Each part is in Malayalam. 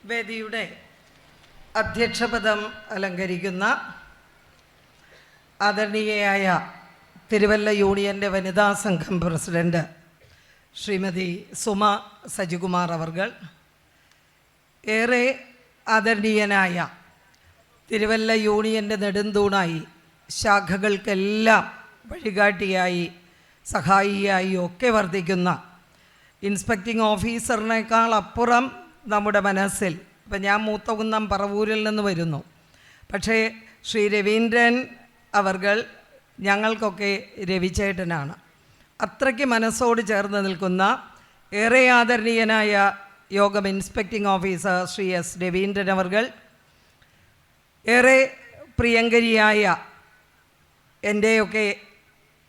വേദിയുടെ അധ്യക്ഷപദം അലങ്കരിക്കുന്ന ആദരണീയയായ തിരുവല്ല യൂണിയൻ്റെ വനിതാ സംഘം പ്രസിഡന്റ് ശ്രീമതി സുമ സജികുമാർ അവർകൾ, ഏറെ ആദരണീയനായ തിരുവല്ല യൂണിയൻ്റെ നെടുന്തൂണായി ശാഖകൾക്കെല്ലാം വഴികാട്ടിയായി സഹായിയായി ഒക്കെ വർദ്ധിക്കുന്ന ഇൻസ്പെക്ടിംഗ് ഓഫീസറിനേക്കാൾ അപ്പുറം നമ്മുടെ മനസ്സിൽ, ഇപ്പം ഞാൻ മൂത്തകുന്നം പറവൂരിൽ നിന്ന് വരുന്നു, പക്ഷേ ശ്രീ രവീന്ദ്രൻ അവർകൾ ഞങ്ങൾക്കൊക്കെ രവിചേട്ടനാണ്. അത്രയ്ക്ക് മനസ്സോട് ചേർന്ന് നിൽക്കുന്ന ഏറെ ആദരണീയനായ യോഗം inspecting officer Shri S Raveendran അവർകൾ, ഏറെ പ്രിയങ്കരിയായ എൻ്റെയൊക്കെ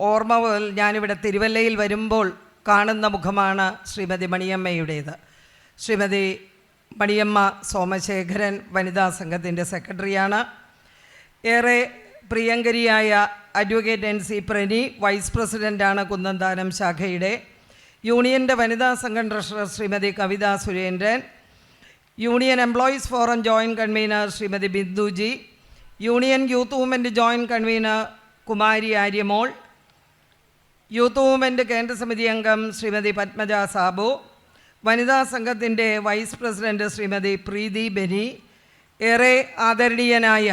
ഓർമ്മ ഞാനിവിടെ തിരുവല്ലയിൽ വരുമ്പോൾ കാണുന്ന മുഖമാണ് ശ്രീമതി മണിയമ്മയുടേത്. ശ്രീമതി മണിയമ്മ സോമശേഖരൻ വനിതാ സംഘത്തിൻ്റെ സെക്രട്ടറിയാണ്. ഏറെ പ്രിയങ്കരിയായ advocate N C Prani vice പ്രസിഡൻ്റാണ് കുന്നന്താനം ശാഖയുടെ. യൂണിയൻ്റെ വനിതാ സംഘം treasurer Shrimathi Kavitha Surendran, union employees forum joint convener Shrimathi Binduji, union youth movement joint convener Kumari Aryamol, youth movement കേന്ദ്ര സമിതി അംഗം ശ്രീമതി പത്മജ സാബു, വനിതാ സംഘത്തിൻ്റെ വൈസ് പ്രസിഡൻറ്റ് ശ്രീമതി പ്രീതി ബെനി, ഏറെ ആദരണീയനായ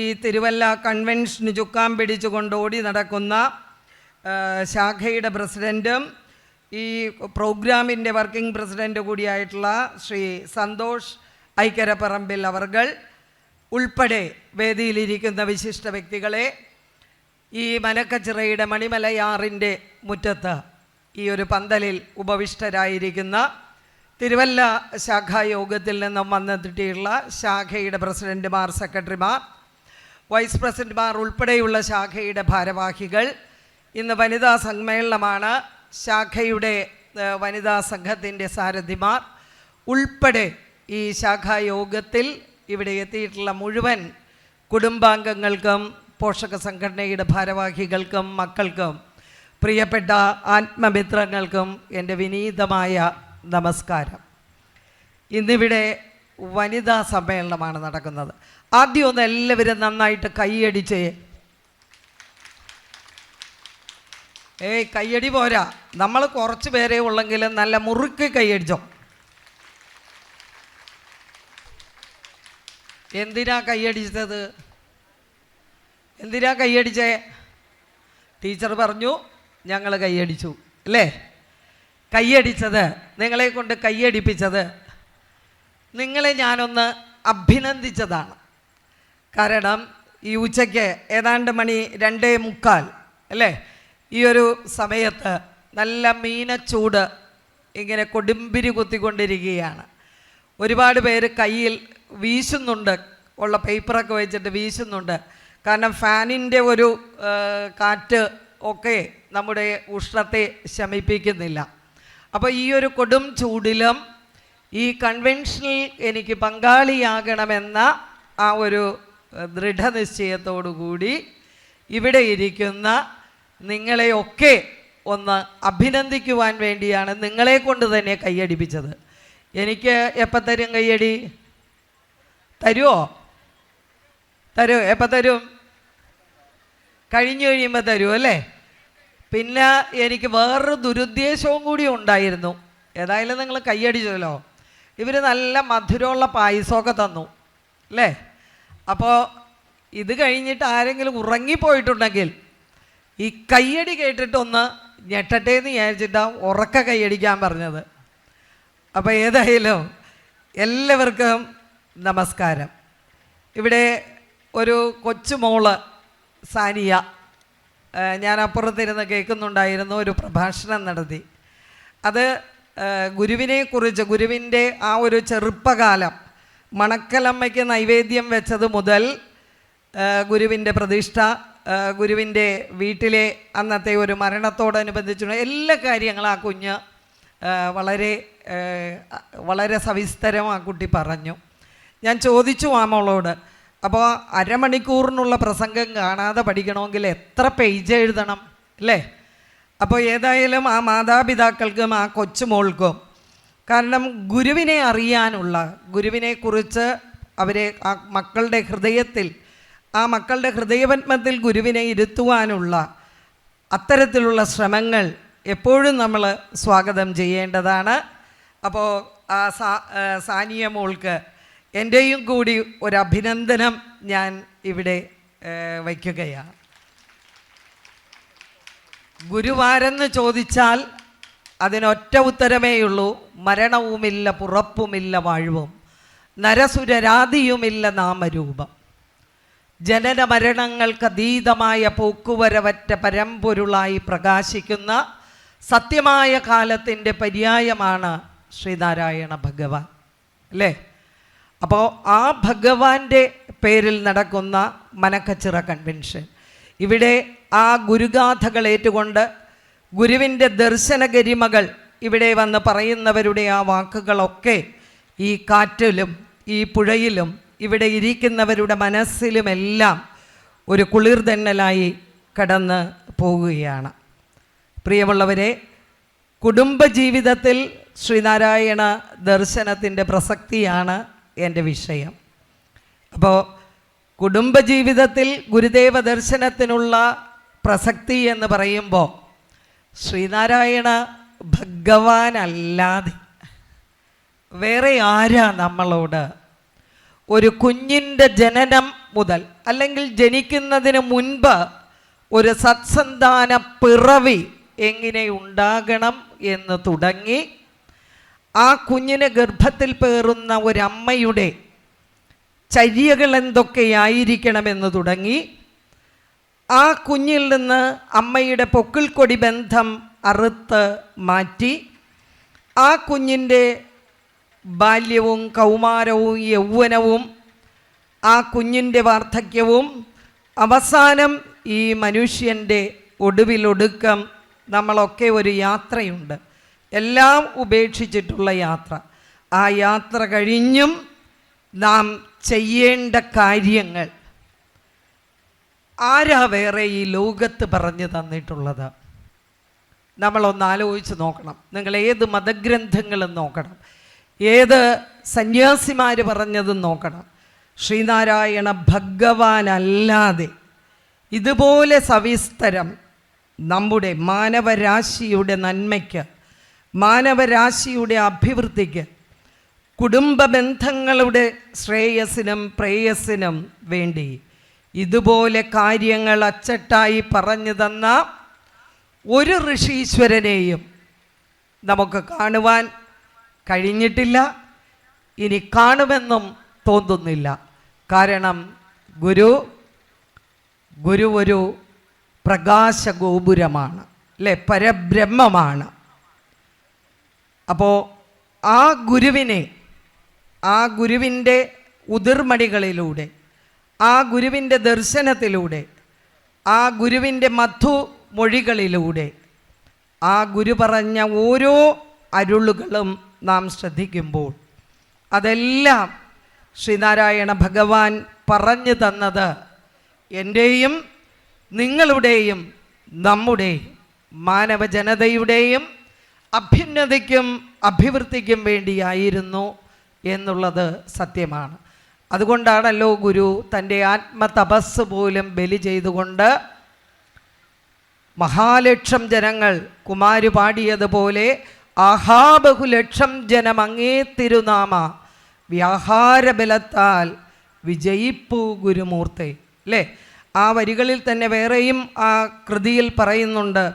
ഈ തിരുവല്ല കൺവെൻഷന് ചുക്കാൻ പിടിച്ചുകൊണ്ട് ഓടി നടക്കുന്ന ശാഖയുടെ പ്രസിഡൻറ്റും ഈ പ്രോഗ്രാമിൻ്റെ വർക്കിംഗ് പ്രസിഡൻ്റ് കൂടിയായിട്ടുള്ള ശ്രീ സന്തോഷ് ഐക്കരപ്പറമ്പിൽ അവർകൾ ഉൾപ്പെടെ വേദിയിലിരിക്കുന്ന വിശിഷ്ട വ്യക്തികളെ, ഈ മലക്കച്ചിറയുടെ മണിമലയാറിൻ്റെ മുറ്റത്ത് ഈ ഒരു പന്തലിൽ ഉപവിഷ്ടരായിരിക്കുന്ന തിരുവല്ല ശാഖായോഗത്തിൽ നിന്നും വന്നെത്തിയിട്ടുള്ള ശാഖയുടെ പ്രസിഡൻറ്റുമാർ, സെക്രട്ടറിമാർ, വൈസ് പ്രസിഡന്റുമാർ ഉൾപ്പെടെയുള്ള ശാഖയുടെ ഭാരവാഹികൾ, ഇന്ന് വനിതാ സമ്മേളനമാണ്. ശാഖയുടെ വനിതാ സംഘത്തിൻ്റെ സാരഥിമാർ ഉൾപ്പെടെ ഈ ശാഖായോഗത്തിൽ ഇവിടെ എത്തിയിട്ടുള്ള മുഴുവൻ കുടുംബാംഗങ്ങൾക്കും പോഷക സംഘടനയുടെ ഭാരവാഹികൾക്കും മക്കൾക്കും പ്രിയപ്പെട്ട ആത്മമിത്രങ്ങൾക്കും എൻ്റെ വിനീതമായ നമസ്കാരം. ഇന്നിവിടെ വനിതാ സമ്മേളനമാണ് നടക്കുന്നത്. ആദ്യം ഒന്ന് എല്ലാവരും നന്നായിട്ട് കൈയടിച്ചേ. കയ്യടി പോരാ, നമ്മൾ കുറച്ച് പേരേ ഉള്ളെങ്കിലും നല്ല മുറുക്കി കൈയടിച്ചോ. എന്തിനാ കൈയടിച്ചത്? എന്തിനാ കൈയടിച്ചേ? ടീച്ചർ പറഞ്ഞു, ഞങ്ങൾ കൈയടിച്ചു അല്ലേ? കൈയടിച്ചത്, നിങ്ങളെ കൊണ്ട് കൈയടിപ്പിച്ചത് നിങ്ങളെ ഞാനൊന്ന് അഭിനന്ദിച്ചതാണ്. കാരണം ഈ ഉച്ചയ്ക്ക് ഏതാണ്ട് മണി 2:45 അല്ലേ, ഈ ഒരു സമയത്ത് നല്ല മീനച്ചൂട് ഇങ്ങനെ കൊടുമ്പിരി കുത്തിക്കൊണ്ടിരിക്കുകയാണ്. ഒരുപാട് പേര് കയ്യിൽ വീശുന്നുണ്ട്, ഉള്ള പേപ്പറൊക്കെ വെച്ചിട്ട് വീശുന്നുണ്ട്. കാരണം ഫാനിൻ്റെ ഒരു കാറ്റ് ഒക്കെ നമ്മുടെ ഉഷ്ണത്തെ ശമിപ്പിക്കുന്നില്ല. അപ്പോൾ ഈ ഒരു കൊടും ചൂടിലും ഈ കൺവെൻഷനിൽ എനിക്ക് പങ്കാളിയാകണമെന്ന ആ ഒരു ദൃഢനിശ്ചയത്തോടു കൂടി ഇവിടെ ഇരിക്കുന്ന നിങ്ങളെയൊക്കെ ഒന്ന് അഭിനന്ദിക്കുവാൻ വേണ്ടിയാണ് നിങ്ങളെ കൊണ്ട് തന്നെ കൈയടിപ്പിച്ചത്. എനിക്ക് എപ്പോൾ തരും കൈയടി? തരുമോ? എപ്പോൾ തരും? കഴിഞ്ഞു കഴിയുമ്പോൾ തരും അല്ലേ? പിന്നെ എനിക്ക് വേറൊരു ദുരുദ്ദേശവും കൂടി ഉണ്ടായിരുന്നു. ഏതായാലും നിങ്ങൾ കൈയടിച്ചല്ലോ. ഇവർ നല്ല മധുരമുള്ള പായസമൊക്കെ തന്നു അല്ലേ? അപ്പോൾ ഇത് കഴിഞ്ഞിട്ട് ആരെങ്കിലും ഉറങ്ങിപ്പോയിട്ടുണ്ടെങ്കിൽ ഈ കയ്യടി കേട്ടിട്ടൊന്ന് ഞെട്ടട്ടെ എന്ന് വിചാരിച്ചിട്ടാണ് ഉറക്ക കൈയടിക്കാൻ പറഞ്ഞത്. അപ്പോൾ ഏതായാലും എല്ലാവർക്കും നമസ്കാരം. ഇവിടെ ഒരു കൊച്ചുമോള് സാനിയ, ഞാൻ അപ്പുറത്തിരുന്ന് കേൾക്കുന്നുണ്ടായിരുന്നു, ഒരു പ്രഭാഷണം നടത്തി. അത് ഗുരുവിനെക്കുറിച്ച്, ഗുരുവിൻ്റെ ആ ഒരു ചെറുപ്പകാലം, മണക്കലമ്മയ്ക്ക് നൈവേദ്യം വെച്ചത് മുതൽ ഗുരുവിൻ്റെ പ്രതിഷ്ഠ, ഗുരുവിൻ്റെ വീട്ടിലെ അന്നത്തെ ഒരു മരണത്തോടനുബന്ധിച്ചുള്ള എല്ലാ കാര്യങ്ങളും ആ കുഞ്ഞ് വളരെ സവിസ്തരം ആ കുട്ടി പറഞ്ഞു. ഞാൻ ചോദിച്ചു ആ മോളോട്, അപ്പോൾ അരമണിക്കൂറിനുള്ള പ്രസംഗം കാണാതെ പഠിക്കണമെങ്കിൽ എത്ര പേജ് എഴുതണം അല്ലേ? അപ്പോൾ ഏതായാലും ആ മാതാപിതാക്കൾക്കും ആ കൊച്ചുമോൾക്കും കാരണം ഗുരുവിനെ അറിയാനുള്ള, ഗുരുവിനെക്കുറിച്ച് അവരെ ആ മക്കളുടെ ഹൃദയത്തിൽ, ആ മക്കളുടെ ഹൃദയപത്മത്തിൽ ഗുരുവിനെ ഇരുത്തുവാനുള്ള അത്തരത്തിലുള്ള ശ്രമങ്ങൾ എപ്പോഴും നമ്മൾ സ്വാഗതം ചെയ്യേണ്ടതാണ്. അപ്പോൾ ആ സാനിയ മോൾക്ക് എൻ്റെയും കൂടി ഒരു അഭിനന്ദനം ഞാൻ ഇവിടെ വയ്ക്കുകയാണ്. ഗുരുവാരെന്ന് ചോദിച്ചാൽ അതിനൊറ്റ ഉത്തരമേയുള്ളൂ: മരണവുമില്ല, പുറപ്പുമില്ല, വാഴ്വും, നരസുരരാതിയുമില്ല നാമരൂപം. ജനന മരണങ്ങൾക്കതീതമായ പോക്കുവരവറ്റ പരമ്പൊരുളായി പ്രകാശിക്കുന്ന സത്യമായ കാലത്തിൻ്റെ പര്യായമാണ് ശ്രീനാരായണ ഭഗവാൻ, അല്ലേ? അപ്പോൾ ആ ഭഗവാന്റെ പേരിൽ നടക്കുന്ന മനക്കച്ചിറ കൺവെൻഷൻ, ഇവിടെ ആ ഗുരുഗാഥകൾ ഏറ്റുകൊണ്ട് ഗുരുവിൻ്റെ ദർശന ഗരിമകൾ ഇവിടെ വന്ന് പറയുന്നവരുടെ ആ വാക്കുകളൊക്കെ ഈ കാറ്റിലും ഈ പുഴയിലും ഇവിടെ ഇരിക്കുന്നവരുടെ മനസ്സിലുമെല്ലാം ഒരു കുളിർതെന്നലായി കടന്ന് പോവുകയാണ്. പ്രിയമുള്ളവരെ, കുടുംബജീവിതത്തിൽ ശ്രീനാരായണ ദർശനത്തിൻ്റെ പ്രസക്തിയാണ് എൻ്റെ വിഷയം. അപ്പോൾ കുടുംബജീവിതത്തിൽ ഗുരുദേവ ദർശനത്തിനുള്ള പ്രസക്തി എന്ന് പറയുമ്പോൾ ശ്രീനാരായണ ഭഗവാനല്ലാതെ വേറെ ആരാ നമ്മളോട് ഒരു കുഞ്ഞിൻ്റെ ജനനം മുതൽ, അല്ലെങ്കിൽ ജനിക്കുന്നതിന് മുൻപ് ഒരു സത്സന്താന പിറവി എങ്ങനെ ഉണ്ടാകണം എന്ന് തുടങ്ങി, ആ കുഞ്ഞിന് ഗർഭത്തിൽ പേറുന്ന ഒരമ്മയുടെ ചര്യകൾ എന്തൊക്കെയായിരിക്കണമെന്ന് തുടങ്ങി, ആ കുഞ്ഞിൽ നിന്ന് അമ്മയുടെ പൊക്കിൾക്കൊടി ബന്ധം അറുത്ത് മാറ്റി, ആ കുഞ്ഞിൻ്റെ ബാല്യവും കൗമാരവും യൗവനവും ആ കുഞ്ഞിൻ്റെ വാർദ്ധക്യവും അവസാനം ഈ മനുഷ്യൻ്റെ ഒടുവിലൊടുക്കം നമ്മളൊക്കെ ഒരു യാത്രയുണ്ട്, എല്ലാം ഉപേക്ഷിച്ചിട്ടുള്ള യാത്ര. ആ യാത്ര കഴിഞ്ഞും നാം ചെയ്യേണ്ട കാര്യങ്ങൾ ആരാ വേറെ ഈ ലോകത്ത് പറഞ്ഞു തന്നിട്ടുള്ളത്? നമ്മളൊന്ന് ആലോചിച്ച് നോക്കണം. നിങ്ങൾ ഏത് മതഗ്രന്ഥങ്ങളും നോക്കണം, ഏത് സന്യാസിമാർ പറഞ്ഞതും നോക്കണം. ശ്രീനാരായണ ഭഗവാനല്ലാതെ ഇതുപോലെ സവിസ്തരം നമ്മുടെ മാനവരാശിയുടെ നന്മയ്ക്ക്, മാനവരാശിയുടെ അഭിവൃദ്ധിക്ക്, കുടുംബ ബന്ധങ്ങളുടെ ശ്രേയസ്സിനും പ്രേയസ്സിനും വേണ്ടി ഇതുപോലെ കാര്യങ്ങൾ അച്ചട്ടായി പറഞ്ഞു തന്ന ഒരു ഋഷീശ്വരനെയും നമുക്ക് കാണുവാൻ കഴിഞ്ഞിട്ടില്ല, ഇനി കാണുമെന്നും തോന്നുന്നില്ല. കാരണം ഗുരു ഒരു പ്രകാശഗോപുരമാണ്, അല്ലേ? പരബ്രഹ്മമാണ്. അപ്പോൾ ആ ഗുരുവിനെ, ആ ഗുരുവിൻ്റെ ഉതിർമണികളിലൂടെ, ആ ഗുരുവിൻ്റെ ദർശനത്തിലൂടെ, ആ ഗുരുവിൻ്റെ മധുമൊഴികളിലൂടെ, ആ ഗുരു പറഞ്ഞ ഓരോ അരുളുകളും നാം ശ്രദ്ധിക്കുമ്പോൾ അതെല്ലാം ശ്രീനാരായണ ഭഗവാൻ പറഞ്ഞു തന്നത് എൻ്റെയും നിങ്ങളുടെയും നമ്മുടെയും മാനവജനതയുടെയും അഭ്യുന്നതിക്കും അഭിവൃദ്ധിക്കും വേണ്ടിയായിരുന്നു എന്നുള്ളത് സത്യമാണ്. അതുകൊണ്ടാണല്ലോ ഗുരു തൻ്റെ ആത്മതപസ് പോലും ബലി ചെയ്തുകൊണ്ട് മഹാലക്ഷം ജനങ്ങൾ കുമാര് പാടിയതുപോലെ ആഹാബഹുലക്ഷം ജനം അങ്ങേ തിരുനാമ വ്യാഹാരബലത്താൽ വിജയിപ്പൂ ഗുരുമൂർത്തി, അല്ലേ? ആ വരികളിൽ തന്നെ വേറെയും ആ കൃതിയിൽ പറയുന്നുണ്ട്: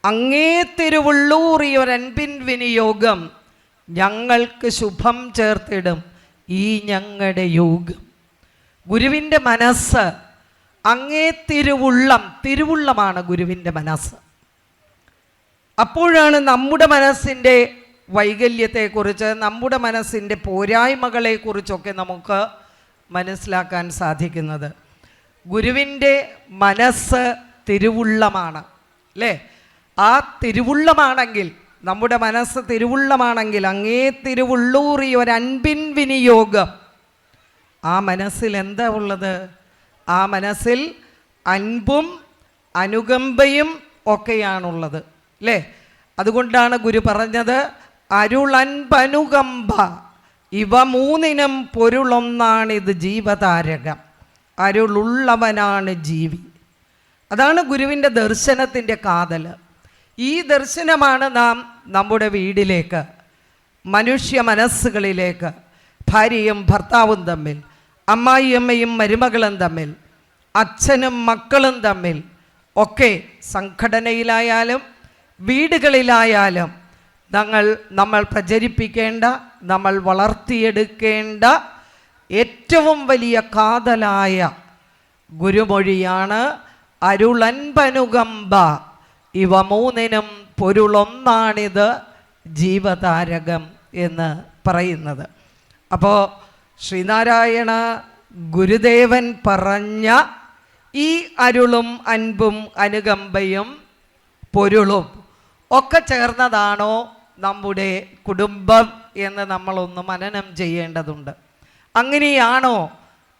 അങ്ങേ തിരുവുള്ളൂറിയൊരൻപിൻ വിനിയോഗം ഞങ്ങൾക്ക് ശുഭം ചേർത്തിടും ഈ ഞങ്ങളുടെ യോഗം. ഗുരുവിൻ്റെ മനസ്സ് അങ്ങേ തിരുവുള്ളമാണ് ഗുരുവിൻ്റെ മനസ്സ്. അപ്പോഴാണ് നമ്മുടെ മനസ്സിൻ്റെ വൈകല്യത്തെക്കുറിച്ച്, നമ്മുടെ മനസ്സിൻ്റെ പോരായ്മകളെക്കുറിച്ചൊക്കെ നമുക്ക് മനസ്സിലാക്കാൻ സാധിക്കുന്നത്. ഗുരുവിൻ്റെ മനസ്സ് തിരുവുള്ളമാണ്, അല്ലേ? ആ തിരുവുള്ളമാണെങ്കിൽ, നമ്മുടെ മനസ്സ് തിരുവുള്ളമാണെങ്കിൽ, അങ്ങേ തിരുവുള്ളൂറി ഒരൻപിൻ വിനിയോഗം, ആ മനസ്സിൽ എന്താ ഉള്ളത്? ആ മനസ്സിൽ അൻപും അനുകമ്പയും ഒക്കെയാണുള്ളത്, അല്ലേ? അതുകൊണ്ടാണ് ഗുരു പറഞ്ഞത് അരുളൻപനുകമ്പ ഇവ മൂന്നിനും പൊരുളൊന്നാണിത് ജീവതാരകം. അരുളുള്ളവനാണ് ജീവി. അതാണ് ഗുരുവിൻ്റെ ദർശനത്തിൻ്റെ കാതൽ. ഈ ദർശനമാണ് നാം നമ്മുടെ വീടിലേക്ക്, മനുഷ്യ മനസ്സുകളിലേക്ക്, ഭാര്യയും ഭർത്താവും തമ്മിൽ, അമ്മായിയമ്മയും മരുമകളും തമ്മിൽ, അച്ഛനും മക്കളും തമ്മിൽ ഒക്കെ, സംഘടനയിലായാലും വീടുകളിലായാലും നമ്മൾ പ്രചരിപ്പിക്കേണ്ട, നമ്മൾ വളർത്തിയെടുക്കേണ്ട ഏറ്റവും വലിയ കാതലായ ഗുരുമൊഴിയാണ് അരുളൻപനുകമ്പ ഇവ മൂന്നിനും പൊരുളൊന്നാണിത് ജീവതാരകം എന്ന് പറയുന്നത്. അപ്പോൾ ശ്രീനാരായണ ഗുരുദേവൻ പറഞ്ഞ ഈ അരുളും അൻപും അനുകമ്പയും പൊരുളും ഒക്കെ ചേർന്നതാണോ നമ്മുടെ കുടുംബം എന്ന് നമ്മളൊന്ന് മനനം ചെയ്യേണ്ടതുണ്ട്. അങ്ങനെയാണോ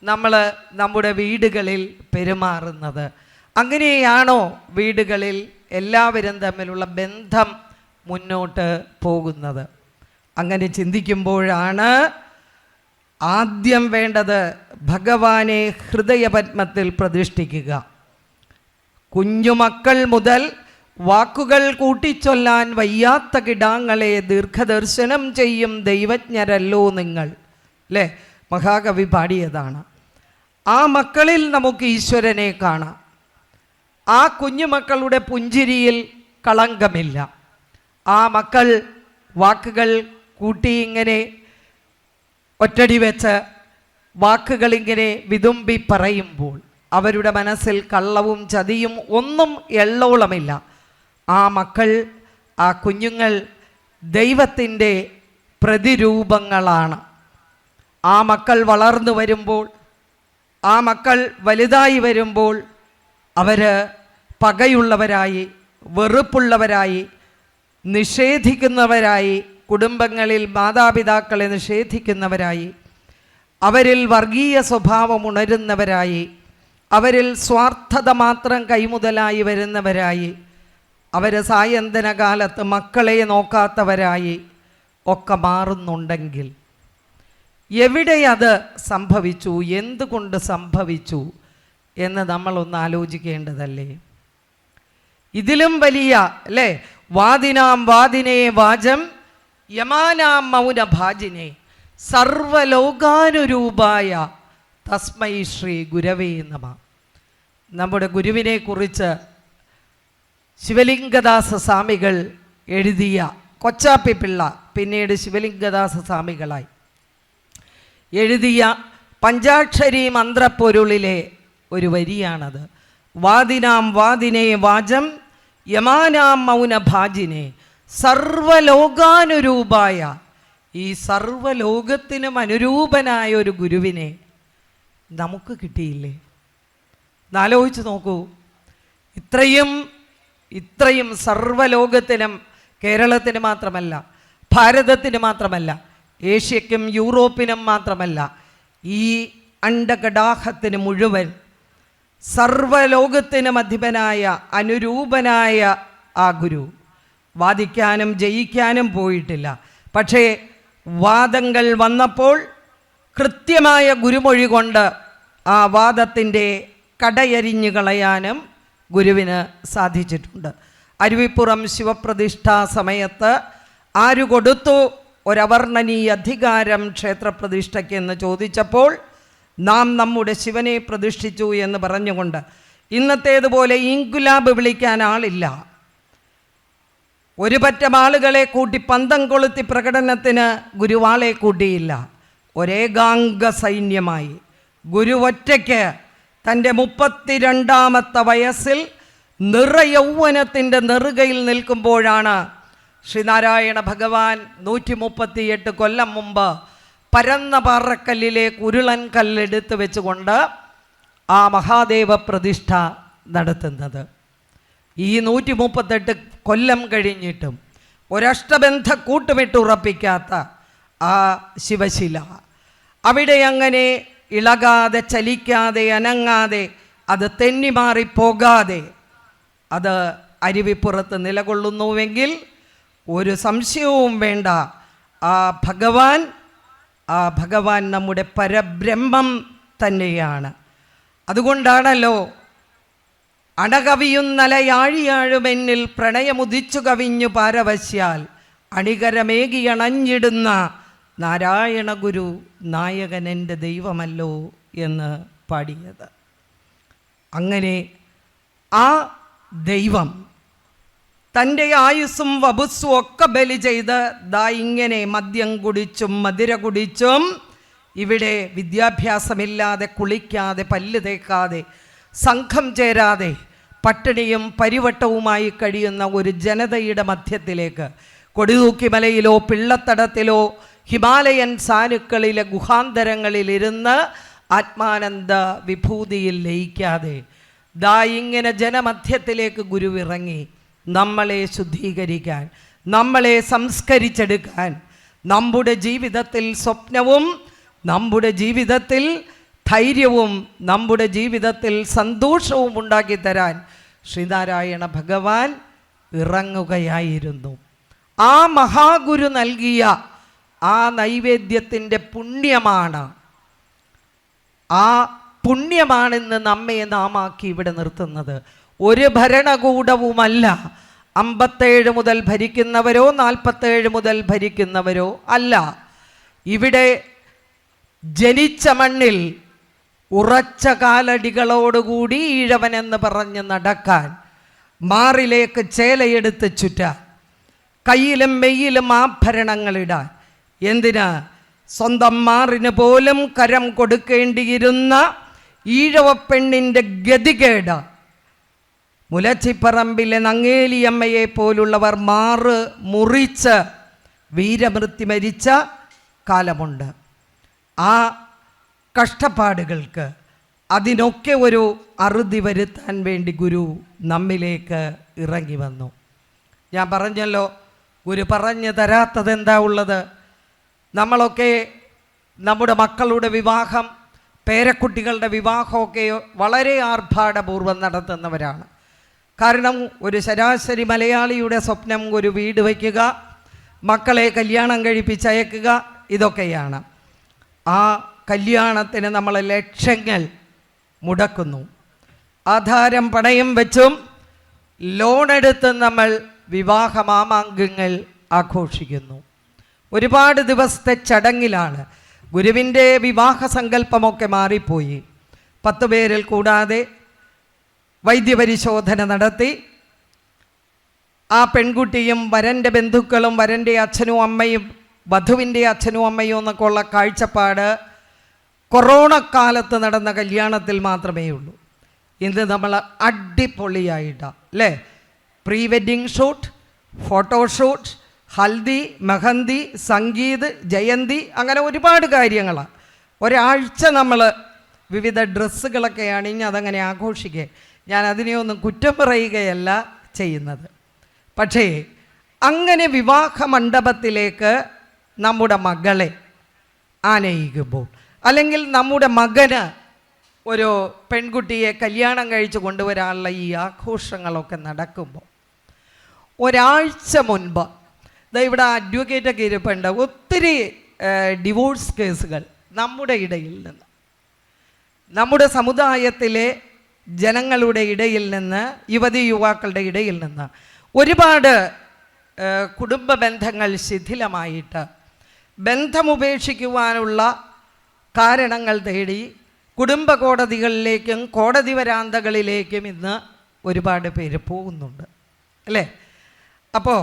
നമ്മൾ നമ്മുടെ വീടുകളിൽ പെരുമാറുന്നത്? അങ്ങനെയാണോ വീടുകളിൽ എല്ലാവരും തമ്മിലുള്ള ബന്ധം മുന്നോട്ട് പോകുന്നത്? അങ്ങനെ ചിന്തിക്കുമ്പോഴാണ് ആദ്യം വേണ്ടത് ഭഗവാനെ ഹൃദയപത്മത്തിൽ പ്രതിഷ്ഠിക്കുക. കുഞ്ഞുമക്കൾ മുതൽ വാക്കുകൾ കൂട്ടിച്ചൊല്ലാൻ വയ്യാത്ത കിടാങ്ങളെ ദീർഘദർശനം ചെയ്യും ദൈവജ്ഞരല്ലോ നിങ്ങൾ, അല്ലേ? മഹാകവി പാടിയതാണ്. ആ മക്കളിൽ നമുക്ക് ഈശ്വരനെ കാണാം. ആ കുഞ്ഞുമക്കളുടെ പുഞ്ചിരിയിൽ കളങ്കമില്ല. ആ മക്കൾ വാക്കുകൾ കൂട്ടി ഇങ്ങനെ ഒറ്റടി വെച്ച് വാക്കുകളിങ്ങനെ വിതുമ്പി പറയുമ്പോൾ അവരുടെ മനസ്സിൽ കള്ളവും ചതിയും ഒന്നും എള്ളോളമില്ല. ആ മക്കൾ, ആ കുഞ്ഞുങ്ങൾ ദൈവത്തിൻ്റെ പ്രതിരൂപങ്ങളാണ്. ആ മക്കൾ വളർന്നു വരുമ്പോൾ, ആ മക്കൾ വലുതായി വരുമ്പോൾ അവർ പകയുള്ളവരായി, വെറുപ്പുള്ളവരായി, നിഷേധിക്കുന്നവരായി, കുടുംബങ്ങളിൽ മാതാപിതാക്കളെ നിഷേധിക്കുന്നവരായി, അവരിൽ വർഗീയ സ്വഭാവം ഉണരുന്നവരായി, അവരിൽ സ്വാർത്ഥത മാത്രം കൈമുതലായി വരുന്നവരായി, അവർ സായന്തന കാലത്ത് മക്കളെ നോക്കാത്തവരായി ഒക്കെ മാറുന്നുണ്ടെങ്കിൽ എവിടെ അത് സംഭവിച്ചു, എന്തുകൊണ്ട് സംഭവിച്ചു എന്ന് നമ്മളൊന്ന് ആലോചിക്കേണ്ടതല്ലേ? ഇതിലും വലിയ, അല്ലേ, വാദിനാം വാദിനേ വാചം യമാനാം മൗനഭാജിനെ സർവലോകാനുരൂപായ തസ്മൈ ശ്രീ ഗുരവേ നമഃ. നമ്മുടെ ഗുരുവിനെ കുറിച്ച് ശിവലിംഗദാസ സ്വാമികൾ എഴുതിയ, കൊച്ചാപ്പി പിള്ള പിന്നീട് ശിവലിംഗദാസ സ്വാമികളായി എഴുതിയ പഞ്ചാക്ഷരി മന്ത്രപ്പൊരുളിലെ ഒരു വരിയാണത്. വാദിനാം വാദിനേ വാചം യമാനാം മൗനഭാജിനെ സർവലോകാനുരൂപായ. ഈ സർവലോകത്തിനും അനുരൂപനായ ഒരു ഗുരുവിനെ നമുക്ക് കിട്ടിയില്ലേ? എന്നാലോചിച്ച് നോക്കൂ. ഇത്രയും സർവലോകത്തിനും, കേരളത്തിന് മാത്രമല്ല, ഭാരതത്തിന് മാത്രമല്ല, ഏഷ്യയ്ക്കും യൂറോപ്പിനും മാത്രമല്ല, ഈ അണ്ഡകടാഹത്തിന് മുഴുവൻ സർവലോകത്തിനും അധിപനായ അനുരൂപനായ ആ ഗുരു വാദിക്കാനും ജയിക്കാനും പോയിട്ടില്ല. പക്ഷേ വാദങ്ങൾ വന്നപ്പോൾ കൃത്യമായ ഗുരുമൊഴി കൊണ്ട് ആ വാദത്തിൻ്റെ കടയരിഞ്ഞു കളയാനും ഗുരുവിന് സാധിച്ചിട്ടുണ്ട്. അരുവിപ്പുറം ശിവപ്രതിഷ്ഠാ സമയത്ത് ആരു കൊടുത്തു ഒരവർണ്ണനീയ അധികാരം ക്ഷേത്രപ്രതിഷ്ഠയ്ക്ക് എന്ന് ചോദിച്ചപ്പോൾ നാം നമ്മുടെ ശിവനെ പ്രതിഷ്ഠിച്ചു എന്ന് പറഞ്ഞുകൊണ്ട്, ഇന്നത്തേതുപോലെ ഇൻകുലാബ് വിളിക്കാൻ ആളില്ല, ഒരു പറ്റം ആളുകളെ കൂട്ടി പന്തം കൊളുത്തി പ്രകടനത്തിന് ഗുരുവാളെ കൂട്ടിയില്ല. ഒരേകാംഗ സൈന്യമായി ഗുരു ഒറ്റയ്ക്ക് തൻ്റെ 32ാമത്തെ വയസ്സിൽ നിറയൗവനത്തിൻ്റെ നെറുകയിൽ നിൽക്കുമ്പോഴാണ് ശ്രീനാരായണ ഭഗവാൻ 138 കൊല്ലം മുമ്പ് പരന്ന പാറക്കല്ലിലേക്ക് ഉരുളൻ കല്ലെടുത്ത് വെച്ചുകൊണ്ട് ആ മഹാദേവ പ്രതിഷ്ഠ നടത്തുന്നത്. ഈ 138 കൊല്ലം കഴിഞ്ഞിട്ടും ഒരഷ്ടബന്ധ കൂട്ടുമിട്ടുറപ്പിക്കാത്ത ആ ശിവശില അവിടെ അങ്ങനെ ഇളകാതെ, ചലിക്കാതെ, അനങ്ങാതെ, അത് തെന്നിമാറിപ്പോകാതെ അത് അരുവിപ്പുറത്ത് നിലകൊള്ളുന്നുവെങ്കിൽ ഒരു സംശയവും വേണ്ട. ആ ഭഗവാൻ നമ്മുടെ പരബ്രഹ്മം തന്നെയാണ്. അതുകൊണ്ടാണല്ലോ അണകവിയുന്നലയാഴിയാഴുമെന്നിൽ പ്രണയമുദിച്ചു കവിഞ്ഞു പാരവശ്യാൽ അണികരമേകിയണഞ്ഞിടുന്ന നാരായണ ഗുരു നായകൻ എൻ്റെ ദൈവമല്ലോ എന്ന് പാടിയത്. അങ്ങനെ ആ ദൈവം തൻ്റെ ആയുസ്സും വപുസ്സും ഒക്കെ ബലി ചെയ്ത് ദാ ഇങ്ങനെ മദ്യം കുടിച്ചും മധുര കുടിച്ചും ഇവിടെ വിദ്യാഭ്യാസമില്ലാതെ, കുളിക്കാതെ, പല്ല് തേക്കാതെ, സംഘം ചേരാതെ പട്ടിണിയും പരിവട്ടവുമായി കഴിയുന്ന ഒരു ജനതയുടെ മധ്യത്തിലേക്ക് കൊടിതൂക്കിമലയിലോ പിള്ളത്തടത്തിലോ ഹിമാലയൻ സാനുക്കളിലെ ഗുഹാന്തരങ്ങളിലിരുന്ന് ആത്മാനന്ദ വിഭൂതിയിൽ ലയിക്കാതെ ദാ ഇങ്ങനെ ജനമധ്യത്തിലേക്ക് ഗുരുവിറങ്ങി നമ്മളെ ശുദ്ധീകരിക്കാൻ, നമ്മളെ സംസ്കരിച്ചെടുക്കാൻ, നമ്മുടെ ജീവിതത്തിൽ സ്വപ്നവും, നമ്മുടെ ജീവിതത്തിൽ ധൈര്യവും, നമ്മുടെ ജീവിതത്തിൽ സന്തോഷവും ഉണ്ടാക്കി തരാൻ ശ്രീനാരായണ ഭഗവാൻ ഇറങ്ങുകയായിരുന്നു. ആ മഹാഗുരു നൽകിയ ആ നൈവേദ്യത്തിൻ്റെ പുണ്യമാണ്, ആ പുണ്യമാണെന്ന് നമ്മെ നാമാക്കി ഇവിടെ നിർത്തുന്നത്. ഒരു ഭരണകൂടവുമല്ല. 57 മുതൽ ഭരിക്കുന്നവരോ 47 മുതൽ ഭരിക്കുന്നവരോ അല്ല. ഇവിടെ ജനിച്ച മണ്ണിൽ ഉറച്ച കാലടികളോടുകൂടി ഈഴവനെന്ന് പറഞ്ഞ് നടക്കാൻ, മാറിലേക്ക് ചേലയെടുത്ത് ചുറ്റാൻ, കയ്യിലും മെയ്യിലും ആഭരണങ്ങളിടാൻ, എന്തിനാ സ്വന്തം മാറിന് പോലും കരം കൊടുക്കേണ്ടിയിരുന്ന ഈഴവപ്പെണ്ണിൻ്റെ ഗതികേട് മുലച്ചിപ്പറമ്പിലെ നങ്ങേലിയമ്മയെ പോലുള്ളവർ മാറ് മുറിച്ച് വീരമൃത്യു മരിച്ച കാലമുണ്ട്. ആ കഷ്ടപ്പാടുകൾക്ക് അതിനൊക്കെ ഒരു അറുതി വരുത്താൻ വേണ്ടി ഗുരു നമ്മിലേക്ക് ഇറങ്ങി വന്നു. ഞാൻ പറഞ്ഞല്ലോ, ഗുരു പറഞ്ഞു തരാത്തത് എന്താ ഉള്ളത്? നമ്മളൊക്കെ നമ്മുടെ മക്കളുടെ വിവാഹം, പേരക്കുട്ടികളുടെ വിവാഹമൊക്കെ വളരെ ആർഭാടപൂർവ്വം നടത്തുന്നവരാണ്. കാരണം ഒരു ശരാശരി മലയാളിയുടെ സ്വപ്നം ഒരു വീട് വയ്ക്കുക, മക്കളെ കല്യാണം കഴിപ്പിച്ചയക്കുക, ഇതൊക്കെയാണ്. ആ കല്യാണത്തിന് നമ്മൾ ലക്ഷങ്ങൾ മുടക്കുന്നു. ആധാരം പണയം വെച്ചും ലോണെടുത്തും നമ്മൾ വിവാഹ മാമാങ്കങ്ങൾ ആഘോഷിക്കുന്നു. ഒരുപാട് ദിവസത്തെ ചടങ്ങിലാണ്. ഗുരുവിൻ്റെ വിവാഹ സങ്കല്പമൊക്കെ മാറിപ്പോയി. 10 പേരിൽ കൂടാതെ വൈദ്യപരിശോധന നടത്തി ആ പെൺകുട്ടിയും വരൻ്റെ ബന്ധുക്കളും വരൻ്റെ അച്ഛനും അമ്മയും വധുവിൻ്റെ അച്ഛനും അമ്മയും എന്നൊക്കെ ഉള്ള കാഴ്ചപ്പാട് കൊറോണ കാലത്ത് നടന്ന കല്യാണത്തിൽ മാത്രമേ ഉള്ളൂ. ഇന്ന് നമ്മൾ അടിപൊളിയായിട്ടാണ് അല്ലേ? Pre wedding shoot, photoshoot, haldi, mehndi, sangeet, ജയന്തി, അങ്ങനെ ഒരുപാട് കാര്യങ്ങളാണ്. ഒരാഴ്ച നമ്മൾ വിവിധ ഡ്രസ്സുകളൊക്കെ അണിഞ്ഞ് അതങ്ങനെ ആഘോഷിക്കുക. ഞാൻ അതിനെയൊന്നും കുറ്റം പറയുകയല്ല ചെയ്യുന്നത്. പക്ഷേ അങ്ങനെ വിവാഹ മണ്ഡപത്തിലേക്ക് നമ്മുടെ മകളെ ആനയിക്കുമ്പോൾ, അല്ലെങ്കിൽ നമ്മുടെ മകന് ഒരു പെൺകുട്ടിയെ കല്യാണം കഴിച്ച് കൊണ്ടുവരാനുള്ള ഈ ആഘോഷങ്ങളൊക്കെ നടക്കുമ്പോൾ ഒരാഴ്ച മുൻപ് ഇവിടെ അഡ്വക്കേറ്റൊക്കെ ഇരിപ്പുണ്ട്. ഒത്തിരി ഡിവോഴ്സ് കേസുകൾ നമ്മുടെ ഇടയിൽ നിന്ന്, നമ്മുടെ സമുദായത്തിലെ ജനങ്ങളുടെ ഇടയിൽ നിന്ന്, യുവതി യുവാക്കളുടെ ഇടയിൽ നിന്ന് ഒരുപാട് കുടുംബ ബന്ധങ്ങൾ ശിഥിലമായിട്ട് ബന്ധമുപേക്ഷിക്കുവാനുള്ള കാരണങ്ങൾ തേടി കുടുംബ കോടതികളിലേക്കും കോടതി വരാന്തകളിലേക്കും ഇന്ന് ഒരുപാട് പേര് പോകുന്നുണ്ട് അല്ലേ? അപ്പോൾ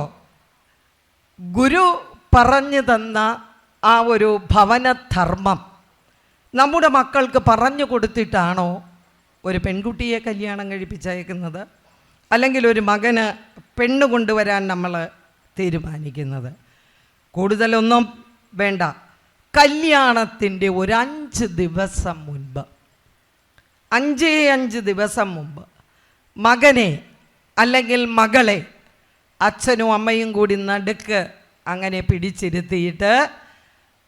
ഗുരു പറഞ്ഞു തന്ന ആ ഒരു ഭവനധർമ്മം നമ്മുടെ മക്കൾക്ക് പറഞ്ഞു കൊടുത്തിട്ടാണോ ഒരു പെൺകുട്ടിയെ കല്യാണം കഴിപ്പിച്ചയക്കുന്നത്, അല്ലെങ്കിൽ ഒരു മകന് പെണ്ണ് കൊണ്ടുവരാൻ നമ്മൾ തീരുമാനിക്കുന്നത്? കൂടുതലൊന്നും വേണ്ട. കല്യാണത്തിൻ്റെ ഒരു 5 ദിവസം മുൻപ്, 5 ദിവസം മുമ്പ് മകനെ അല്ലെങ്കിൽ മകളെ അച്ഛനും അമ്മയും കൂടി നടുക്ക് അങ്ങനെ പിടിച്ചിരുത്തിയിട്ട്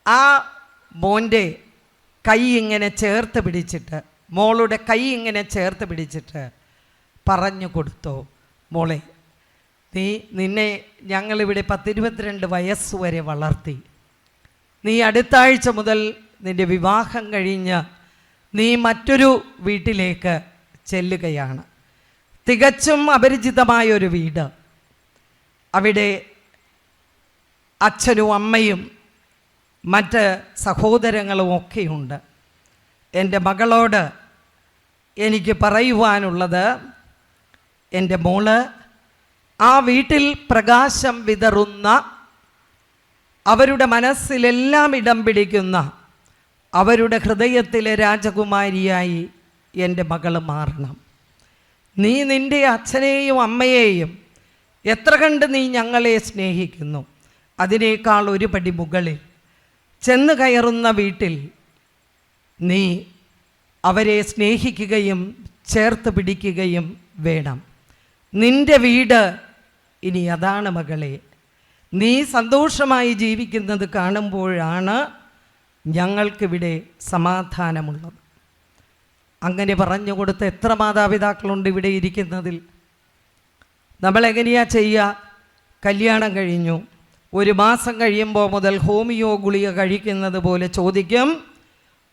ആ മോൻ്റെ കൈ ഇങ്ങനെ ചേർത്ത് പിടിച്ചിട്ട്, മോളുടെ കൈ ഇങ്ങനെ ചേർത്ത് പിടിച്ചിട്ട് പറഞ്ഞു കൊടുത്തോ, മോളെ നിന്നെ ഞങ്ങളിവിടെ 10-22 വയസ്സുവരെ വളർത്തി. നീ അടുത്ത ആഴ്ച മുതൽ നിൻ്റെ വിവാഹം കഴിഞ്ഞ് നീ മറ്റൊരു വീട്ടിലേക്ക് ചെല്ലുകയാണ്. തികച്ചും അപരിചിതമായൊരു വീട്. അവിടെ അച്ഛനും അമ്മയും മറ്റ് സഹോദരങ്ങളും ഒക്കെയുണ്ട്. എൻ്റെ മകളോട് എനിക്ക് പറയുവാനുള്ളത്, എൻ്റെ മോള് ആ വീട്ടിൽ പ്രകാശം വിതറുന്ന, അവരുടെ മനസ്സിലെല്ലാം ഇടം പിടിക്കുന്ന, അവരുടെ ഹൃദയത്തിലെ രാജകുമാരിയായി എൻ്റെ മകൾ മാറണം. നീ നിൻ്റെ അച്ഛനെയും അമ്മയെയും എത്ര കണ്ട് നീ ഞങ്ങളെ സ്നേഹിക്കുന്നു, അതിനേക്കാൾ ഒരു പടി മുകളിൽ ചെന്ന് കയറുന്ന വീട്ടിൽ നീ അവരെ സ്നേഹിക്കുകയും ചേർത്ത് പിടിക്കുകയും വേണം. നിൻ്റെ വീട് ഇനി അതാണ് മകളെ. നീ സന്തോഷമായി ജീവിക്കുന്നത് കാണുമ്പോഴാണ് ഞങ്ങൾക്കിവിടെ സമാധാനമുള്ളത്. അങ്ങനെ പറഞ്ഞു കൊടുത്ത എത്ര മാതാപിതാക്കളുണ്ട് ഇവിടെ ഇരിക്കുന്നതിൽ. നമ്മളെങ്ങനെയാ ചെയ്യുക? കല്യാണം കഴിഞ്ഞു 1 മാസം കഴിയുമ്പോൾ മുതൽ ഹോമിയോ ഗുളിക കഴിക്കുന്നത് പോലെ ചോദിക്കും,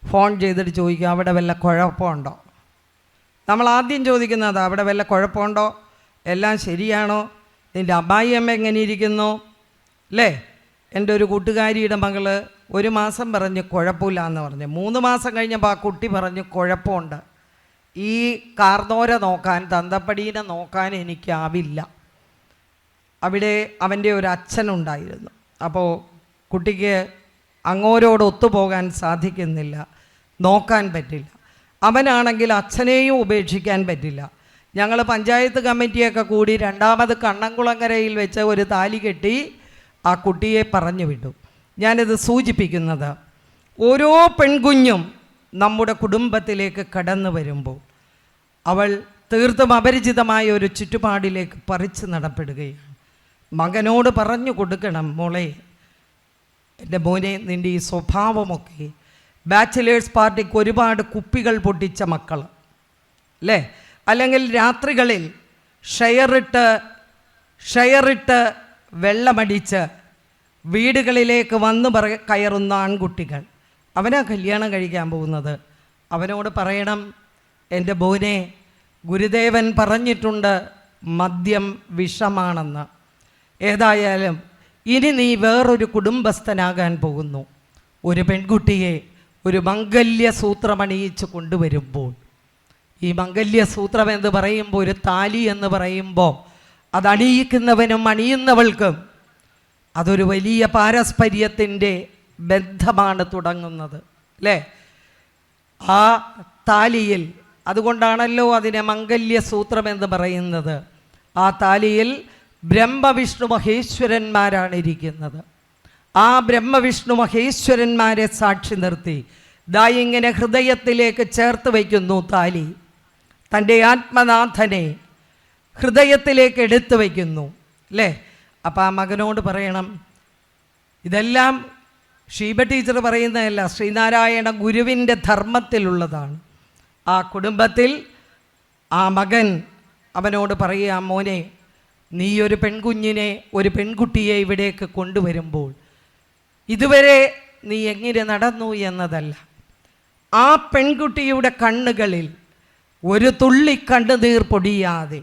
ഫോൺ ചെയ്തിട്ട് ചോദിക്കും, അവിടെ വല്ല കുഴപ്പമുണ്ടോ? നമ്മൾ ആദ്യം ചോദിക്കുന്നത് അവിടെ വല്ല കുഴപ്പമുണ്ടോ, എല്ലാം ശരിയാണോ, നിൻ്റെ അമ്മായിയമ്മ എങ്ങനെ ഇരിക്കുന്നു, അല്ലേ? എൻ്റെ ഒരു കൂട്ടുകാരിയുടെ മകള് 1 മാസം പറഞ്ഞ് കുഴപ്പമില്ല എന്ന് പറഞ്ഞു. 3 മാസം കഴിഞ്ഞപ്പോൾ ആ കുട്ടി പറഞ്ഞ് കുഴപ്പമുണ്ട്, ഈ കാർന്നോര നോക്കാൻ, തന്തപ്പടീനെ നോക്കാൻ എനിക്കാവില്ല. അവിടെ അവൻ്റെ ഒരു അച്ഛനുണ്ടായിരുന്നു. അപ്പോൾ കുട്ടിക്ക് അങ്ങോരോട് ഒത്തുപോകാൻ സാധിക്കുന്നില്ല, നോക്കാൻ പറ്റില്ല. അവനാണെങ്കിൽ അച്ഛനെയും ഉപേക്ഷിക്കാൻ പറ്റില്ല. ഞങ്ങൾ പഞ്ചായത്ത് കമ്മിറ്റിയൊക്കെ കൂടി 2ാമത് കണ്ണംകുളങ്ങരയിൽ വെച്ച് ഒരു താലി കെട്ടി ആ കുട്ടിയെ പറഞ്ഞു വിട്ടു. ഞാനിത് സൂചിപ്പിക്കുന്നത്, ഓരോ പെൺകുഞ്ഞും നമ്മുടെ കുടുംബത്തിലേക്ക് കടന്നു വരുമ്പോൾ അവൾ തീർത്തും അപരിചിതമായ ഒരു ചുറ്റുപാടിലേക്ക് പറിച്ചു നടപ്പെടുകയാണ്. മകനോട് പറഞ്ഞു കൊടുക്കണം, മോളെ, എൻ്റെ മോനെ, നിൻ്റെ ഈ സ്വഭാവമൊക്കെ, ബാച്ചിലേഴ്സ് പാർട്ടിക്ക് ഒരുപാട് കുപ്പികൾ പൊട്ടിച്ച മക്കൾ, അല്ലേ? അല്ലെങ്കിൽ രാത്രികളിൽ ഷെയറിട്ട് വെള്ളമടിച്ച് വീടുകളിലേക്ക് വന്ന് കയറുന്ന ആൺകുട്ടികൾ, അവനാ കല്യാണം കഴിക്കാൻ പോകുന്നത്. അവനോട് പറയണം, എൻ്റെ മോനെ, ഗുരുദേവൻ പറഞ്ഞിട്ടുണ്ട് മദ്യം വിഷമാണെന്ന്. ഏതായാലും ഇനി നീ വേറൊരു കുടുംബസ്ഥനാകാൻ പോകുന്നു. ഒരു പെൺകുട്ടിയെ ഒരു മംഗല്യസൂത്രമണിയിച്ച് കൊണ്ടുവരുമ്പോൾ, ഈ മംഗല്യസൂത്രം എന്ന് പറയുമ്പോൾ, ഒരു താലി എന്ന് പറയുമ്പോൾ, അതണിയിക്കുന്നവനും അണിയുന്നവൾക്കും അതൊരു വലിയ പാരസ്പര്യത്തിൻ്റെ ബന്ധമാണ് തുടങ്ങുന്നത്, അല്ലേ? ആ താലിയിൽ, അതുകൊണ്ടാണല്ലോ അതിനെ മംഗല്യസൂത്രം എന്ന് പറയുന്നത്. ആ താലിയിൽ ബ്രഹ്മവിഷ്ണു മഹേശ്വരന്മാരാണ് ഇരിക്കുന്നത്. ആ ബ്രഹ്മവിഷ്ണു മഹേശ്വരന്മാരെ സാക്ഷി നിർത്തി ദാ ഇങ്ങനെ ഹൃദയത്തിലേക്ക് ചേർത്ത് വയ്ക്കുന്നു താലി. തൻ്റെ ആത്മനാഥനെ ഹൃദയത്തിലേക്ക് എടുത്തു വയ്ക്കുന്നു, അല്ലേ? അപ്പം ആ മകനോട് പറയണം, ഇതെല്ലാം ഷീബ ടീച്ചർ പറയുന്നതല്ല, ശ്രീനാരായണ ഗുരുവിൻ്റെ ധർമ്മത്തിലുള്ളതാണ്. ആ കുടുംബത്തിൽ ആ മകൻ അവനോട് പറയുക, മോനെ, നീ ഒരു പെൺകുഞ്ഞിനെ, ഒരു പെൺകുട്ടിയെ ഇവിടേക്ക് കൊണ്ടുവരുമ്പോൾ ഇതുവരെ നീ എങ്ങനെ നടന്നു എന്നതല്ല, ആ പെൺകുട്ടിയുടെ കണ്ണുകളിൽ ഒരു തുള്ളി കണ്ണുനീർ പൊടിയാതെ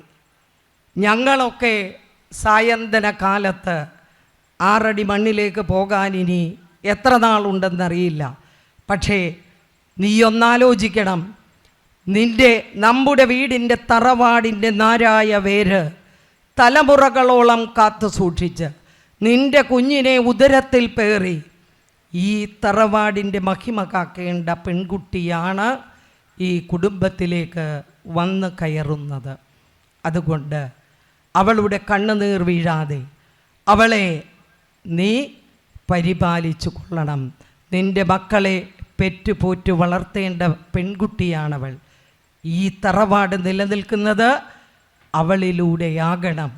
ഞങ്ങളൊക്കെ സായന്തന കാലത്ത് 6 അടി മണ്ണിലേക്ക് പോകാൻ ഇനി എത്ര നാളുണ്ടെന്നറിയില്ല. പക്ഷേ നീ ഒന്നാലോചിക്കണം, നമ്മുടെ വീടിൻ്റെ തറവാടിൻ്റെ നാരായ വേര് തലമുറകളോളം കാത്തു സൂക്ഷിച്ച് നിൻ്റെ കുഞ്ഞിനെ ഉദരത്തിൽ പേറി ഈ തറവാടിൻ്റെ മഹിമ കാക്കേണ്ട പെൺകുട്ടിയാണ് ഈ കുടുംബത്തിലേക്ക് വന്ന് കയറുന്നത്. അതുകൊണ്ട് അവളുടെ കണ്ണുനീർ വീഴാതെ അവളെ നീ പരിപാലിച്ചു കൊള്ളണം. നിൻ്റെ മക്കളെ പെറ്റുപോറ്റു വളർത്തേണ്ട പെൺകുട്ടിയാണവൾ. ഈ തറവാട് നിലനിൽക്കുന്നത് അവളിലൂടെയാകണം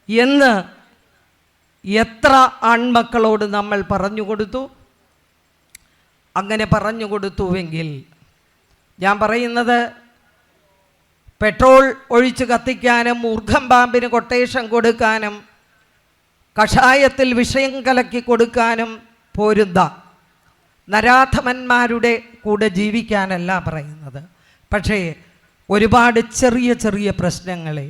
എന്ന് എത്ര ആൺമക്കളോട് നമ്മൾ പറഞ്ഞു കൊടുത്തു. അങ്ങനെ പറഞ്ഞു കൊടുത്തുവെങ്കിൽ, ഞാൻ പറയുന്നത് പെട്രോൾ ഒഴിച്ച് കത്തിക്കാനും മൂർഖം പാമ്പിന് കൊട്ടേഷൻ കൊടുക്കാനും കഷായത്തിൽ വിഷയം കലക്കി കൊടുക്കാനും പോരുന്ന നരാധമന്മാരുടെ കൂടെ ജീവിക്കാനല്ല പറയുന്നത്. പക്ഷേ ഒരുപാട് ചെറിയ ചെറിയ പ്രശ്നങ്ങളെ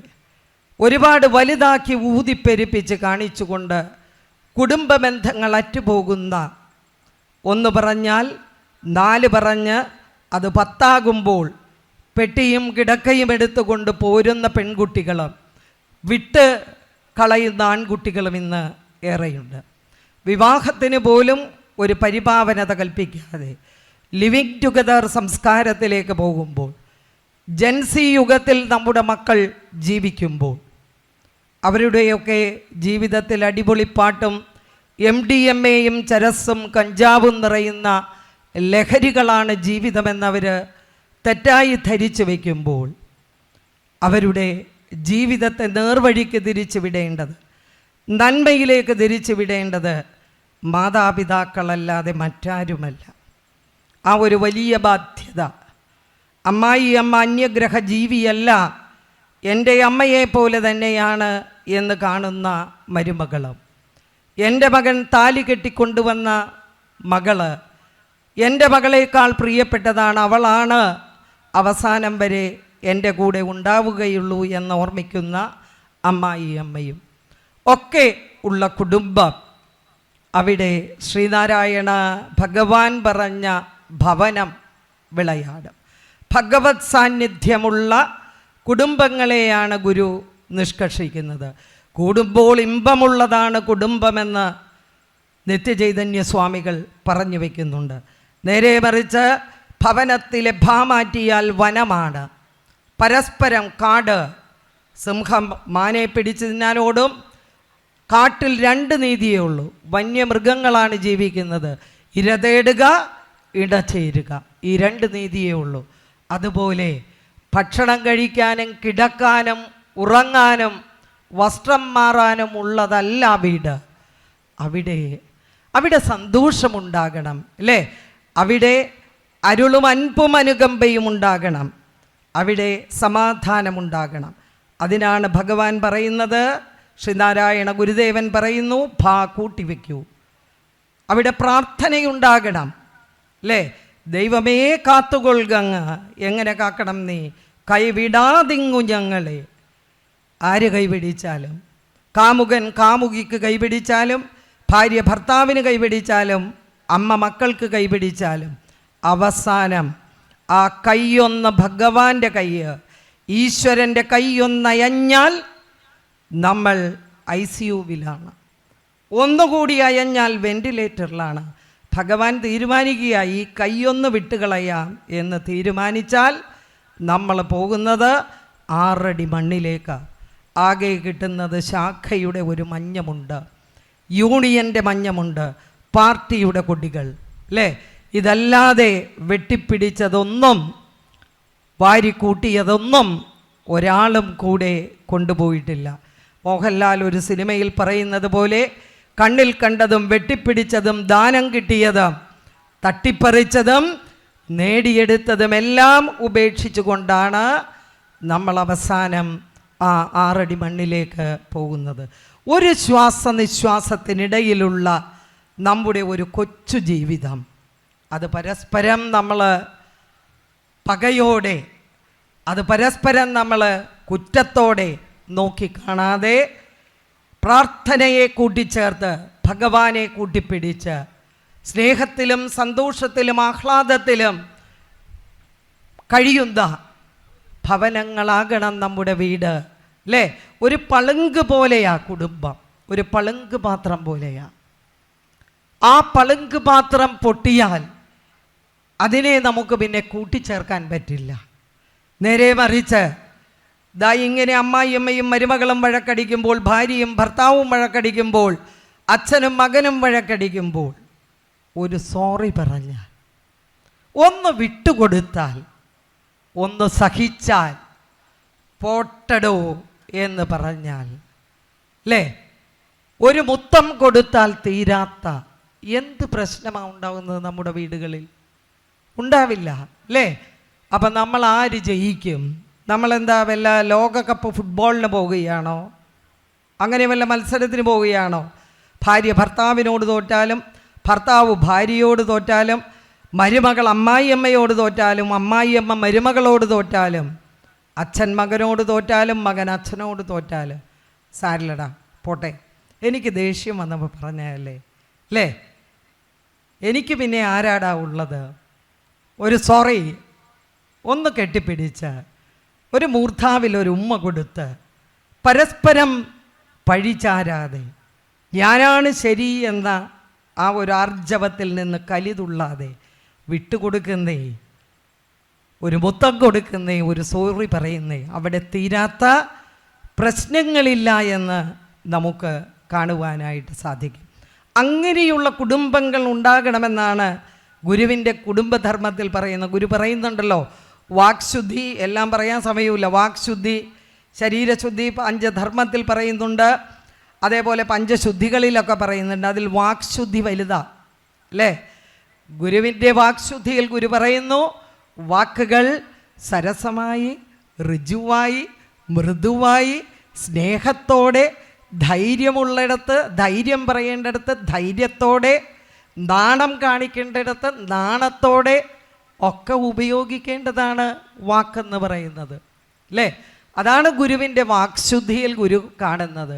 ഒരുപാട് വലുതാക്കി ഊതിപ്പെരുപ്പിച്ച് കാണിച്ചുകൊണ്ട് കുടുംബ ബന്ധങ്ങൾ അറ്റുപോകുന്ന, ഒന്ന് പറഞ്ഞാൽ 4 പറഞ്ഞ് അത് 10 പെട്ടിയും കിടക്കയും എടുത്തുകൊണ്ട് പോരുന്ന പെൺകുട്ടികളും വിട്ട് കളയുന്ന ആൺകുട്ടികളും ഇന്ന് ഏറെയുണ്ട്. വിവാഹത്തിന് പോലും ഒരു പരിപാവനത കൽപ്പിക്കാതെ ലിവിങ് ടുഗദർ സംസ്കാരത്തിലേക്ക് പോകുമ്പോൾ, ജൻസി യുഗത്തിൽ നമ്മുടെ മക്കൾ ജീവിക്കുമ്പോൾ, അവരുടെയൊക്കെ ജീവിതത്തിൽ അടിപൊളിപ്പാട്ടും MDMAയും ചരസ്സും കഞ്ചാവും നിറയുന്ന ലഹരികളാണ് ജീവിതമെന്നവർ തെറ്റായി ധരിച്ചു വയ്ക്കുമ്പോൾ, അവരുടെ ജീവിതത്തെ നേർവഴിക്ക് തിരിച്ചു വിടേണ്ടത്, നന്മയിലേക്ക് തിരിച്ചു വിടേണ്ടത് മാതാപിതാക്കളല്ലാതെ മറ്റാരുമല്ല. ആ ഒരു വലിയ ബാധ്യത. അമ്മ അന്യഗ്രഹ ജീവിയല്ല, എൻ്റെ അമ്മയെ പോലെ തന്നെയാണ് എന്ന് കാണുന്ന മരുമകളും, എൻ്റെ മകൻ താലി കെട്ടിക്കൊണ്ടുവന്ന മകള് എൻ്റെ മകളേക്കാൾ പ്രിയപ്പെട്ടതാണ്, അവളാണ് അവസാനം വരെ എൻ്റെ കൂടെ ഉണ്ടാവുകയുള്ളൂ എന്ന് ഓർമ്മിക്കുന്ന അമ്മയും ഒക്കെ ഉള്ള കുടുംബം, അവിടെ ശ്രീനാരായണ ഭഗവാൻ പറഞ്ഞ ഭവനം വിളയാടും. ഭഗവത് സാന്നിധ്യമുള്ള കുടുംബങ്ങളെയാണ് ഗുരു നിഷ്കർഷിക്കുന്നത്. കൂടുമ്പോൾ ഇമ്പമുള്ളതാണ് കുടുംബമെന്ന് നിത്യചൈതന്യ സ്വാമികൾ പറഞ്ഞു വയ്ക്കുന്നുണ്ട്. നേരെ മറിച്ച് ഭവനത്തിലെ മാറ്റിയാൽ വനമാണ്, പരസ്പരം കാട്. സിംഹം മാനെ പിടിച്ചു തിന്നാനോടും. കാട്ടിൽ 2 നീതിയേ ഉള്ളൂ. വന്യമൃഗങ്ങളാണ് ജീവിക്കുന്നത്. ഇര തേടുക, ഇടചേരുക, ഈ 2 നീതിയേ ഉള്ളൂ. അതുപോലെ ഭക്ഷണം കഴിക്കാനും കിടക്കാനും ഉറങ്ങാനും വസ്ത്രം മാറാനും ഉള്ളതല്ല വീട്. അവിടെ സന്തോഷമുണ്ടാകണം, അല്ലേ? അവിടെ അരുളും അൻപും അനുകമ്പയും ഉണ്ടാകണം, അവിടെ സമാധാനമുണ്ടാകണം. അതിനാണ് ഭഗവാൻ പറയുന്നത്, ശ്രീനാരായണ ഗുരുദേവൻ പറയുന്നു, കൂട്ടിവെക്കൂ. അവിടെ പ്രാർത്ഥനയുണ്ടാകണം, അല്ലേ? ദൈവമേ കാത്തുകൊള്ളുകങ്ങ്. എങ്ങനെ കാക്കണം നീ? കൈവിടാതിങ്ങു ഞങ്ങളെ. ആര് കൈപിടിച്ചാലും, കാമുകൻ കാമുകിക്ക് കൈപിടിച്ചാലും, ഭാര്യ ഭർത്താവിന് കൈപിടിച്ചാലും, അമ്മ മക്കൾക്ക് കൈപിടിച്ചാലും, അവസാനം ആ കൈയൊന്ന് ഭഗവാന്റെ കൈ, ഈശ്വരൻ്റെ കൈയൊന്നയഞ്ഞാൽ നമ്മൾ ICUവിലാണ്, ഒന്നുകൂടി അയഞ്ഞാൽ വെന്റിലേറ്ററിലാണ്. ഭഗവാൻ തീരുമാനിക്കുക, ഈ കൈയൊന്ന് വിട്ടുകളയാം എന്ന് തീരുമാനിച്ചാൽ നമ്മൾ പോകുന്നത് 6 അടി മണ്ണിലേക്ക്. ആകെ കിട്ടുന്നത് ശാഖയുടെ ഒരു മഞ്ഞമുണ്ട്, യൂണിയൻ്റെ മഞ്ഞമുണ്ട്, പാർട്ടിയുടെ കൊടികൾ, അല്ലേ? ഇതല്ലാതെ വെട്ടിപ്പിടിച്ചതൊന്നും വാരിക്കൂട്ടിയതൊന്നും ഒരാളും കൂടെ കൊണ്ടുപോയിട്ടില്ല. മോഹൻലാൽ ഒരു സിനിമയിൽ പറയുന്നത് പോലെ, കണ്ണിൽ കണ്ടതും വെട്ടിപ്പിടിച്ചതും ദാനം കിട്ടിയതും തട്ടിപ്പറിച്ചതും നേടിയെടുത്തതുമെല്ലാം ഉപേക്ഷിച്ചുകൊണ്ടാണ് നമ്മൾ അവസാനം ആ 6 അടി മണ്ണിലേക്ക് പോകുന്നത്. ഒരു ശ്വാസനിശ്വാസത്തിനിടയിലുള്ള നമ്മുടെ ഒരു കൊച്ചു ജീവിതം, അത് പരസ്പരം നമ്മൾ പകയോടെ, അത് പരസ്പരം നമ്മൾ കുറ്റത്തോടെ നോക്കിക്കാണാതെ പ്രാർത്ഥനയെ കൂട്ടിച്ചേർത്ത് ഭഗവാനെ കൂട്ടിപ്പിടിച്ച് സ്നേഹത്തിലും സന്തോഷത്തിലും ആഹ്ലാദത്തിലും കഴിയുന്ന ഭവനങ്ങളാകണം നമ്മുടെ വീട്, അല്ലേ? ഒരു പളുങ്ക് പോലെയാ കുടുംബം, ഒരു പളുങ്ക് പാത്രം പോലെയാ. ആ പളുങ്ക് പാത്രം പൊട്ടിയാൽ അതിനെ നമുക്ക് പിന്നെ കൂട്ടിച്ചേർക്കാൻ പറ്റില്ല. നേരെ മറിച്ച് ദാ ഇങ്ങനെ അമ്മായിയമ്മയും മരുമകളും വഴക്കടിക്കുമ്പോൾ, ഭാര്യയും ഭർത്താവും വഴക്കടിക്കുമ്പോൾ, അച്ഛനും മകനും വഴക്കടിക്കുമ്പോൾ, ഒരു സോറി പറഞ്ഞാൽ, ഒന്ന് വിട്ടുകൊടുത്താൽ, ഒന്ന് സഹിച്ചാൽ, പോട്ടടോ എന്ന് പറഞ്ഞാൽ, അല്ലേ? ഒരു മുത്തം കൊടുത്താൽ തീരാത്ത എന്ത് പ്രശ്നമാണ് ഉണ്ടാകുന്നത് നമ്മുടെ വീടുകളിൽ? ഉണ്ടാവില്ല, അല്ലേ? അപ്പം നമ്മൾ ആര് ജയിക്കും? നമ്മളെന്താ വല്ല ലോകകപ്പ് ഫുട്ബോളിന് പോവുകയാണോ? അങ്ങനെ വല്ല മത്സരത്തിന് പോവുകയാണോ? ഭാര്യ ഭർത്താവിനോട് തോറ്റാലും, ഭർത്താവ് ഭാര്യയോട് തോറ്റാലും, മരുമകൾ അമ്മായിയമ്മയോട് തോറ്റാലും, അമ്മായിയമ്മ മരുമകളോട് തോറ്റാലും, അച്ഛൻ മകനോട് തോറ്റാലും, മകൻ അച്ഛനോട് തോറ്റാലും സാരില്ലടാ പോട്ടെ, എനിക്ക് ദേഷ്യം വന്നപ്പോൾ പറഞ്ഞല്ലേ അല്ലേ, എനിക്ക് പിന്നെ ആരാടാ ഉള്ളത്? ഒരു സോറി ഒന്ന് കെട്ടിപ്പിടിച്ച് ഒരു മൂർധാവിൽ ഒരു ഉമ്മ കൊടുത്ത് പരസ്പരം പഴിചാരാതെ ഞാനാണ് ശരി എന്ന ആ ഒരു ആർജവത്തിൽ നിന്ന് കലിതുള്ളാതെ വിട്ടുകൊടുക്കുന്നേ, ഒരു മുത്തം കൊടുക്കുന്നേ, ഒരു സോറി പറയുന്നേ, അവിടെ തീരാത്ത പ്രശ്നങ്ങളില്ല എന്ന് നമുക്ക് കാണുവാനായിട്ട് സാധിക്കും. അങ്ങനെയുള്ള കുടുംബങ്ങൾ ഉണ്ടാകണമെന്നാണ് ഗുരുവിൻ്റെ കുടുംബധർമ്മത്തിൽ പറയുന്നത്. ഗുരു പറയുന്നുണ്ടല്ലോ, വാക്ശുദ്ധി, എല്ലാം പറയാൻ സമയമില്ല, വാക്ശുദ്ധി, ശരീരശുദ്ധി പഞ്ചധർമ്മത്തിൽ പറയുന്നുണ്ട്, അതേപോലെ പഞ്ചശുദ്ധികളിലൊക്കെ പറയുന്നുണ്ട്. അതിൽ വാക്ശുദ്ധി വലുതാ അല്ലേ? ഗുരുവിൻ്റെ വാക്ശുദ്ധിയിൽ ഗുരു പറയുന്നു, വാക്കുകൾ സരസമായി, ഋജുവായി, മൃദുവായി, സ്നേഹത്തോടെ, ധൈര്യമുള്ളിടത്ത് ധൈര്യം പറയേണ്ടിടത്ത് ധൈര്യത്തോടെ, നാണം കാണിക്കേണ്ടിടത്ത് നാണത്തോടെ ഒക്കെ ഉപയോഗിക്കേണ്ടതാണ് വാക്കെന്ന് പറയുന്നത് അല്ലേ? അതാണ് ഗുരുവിൻ്റെ വാക്ശുദ്ധിയിൽ ഗുരു കാണുന്നത്.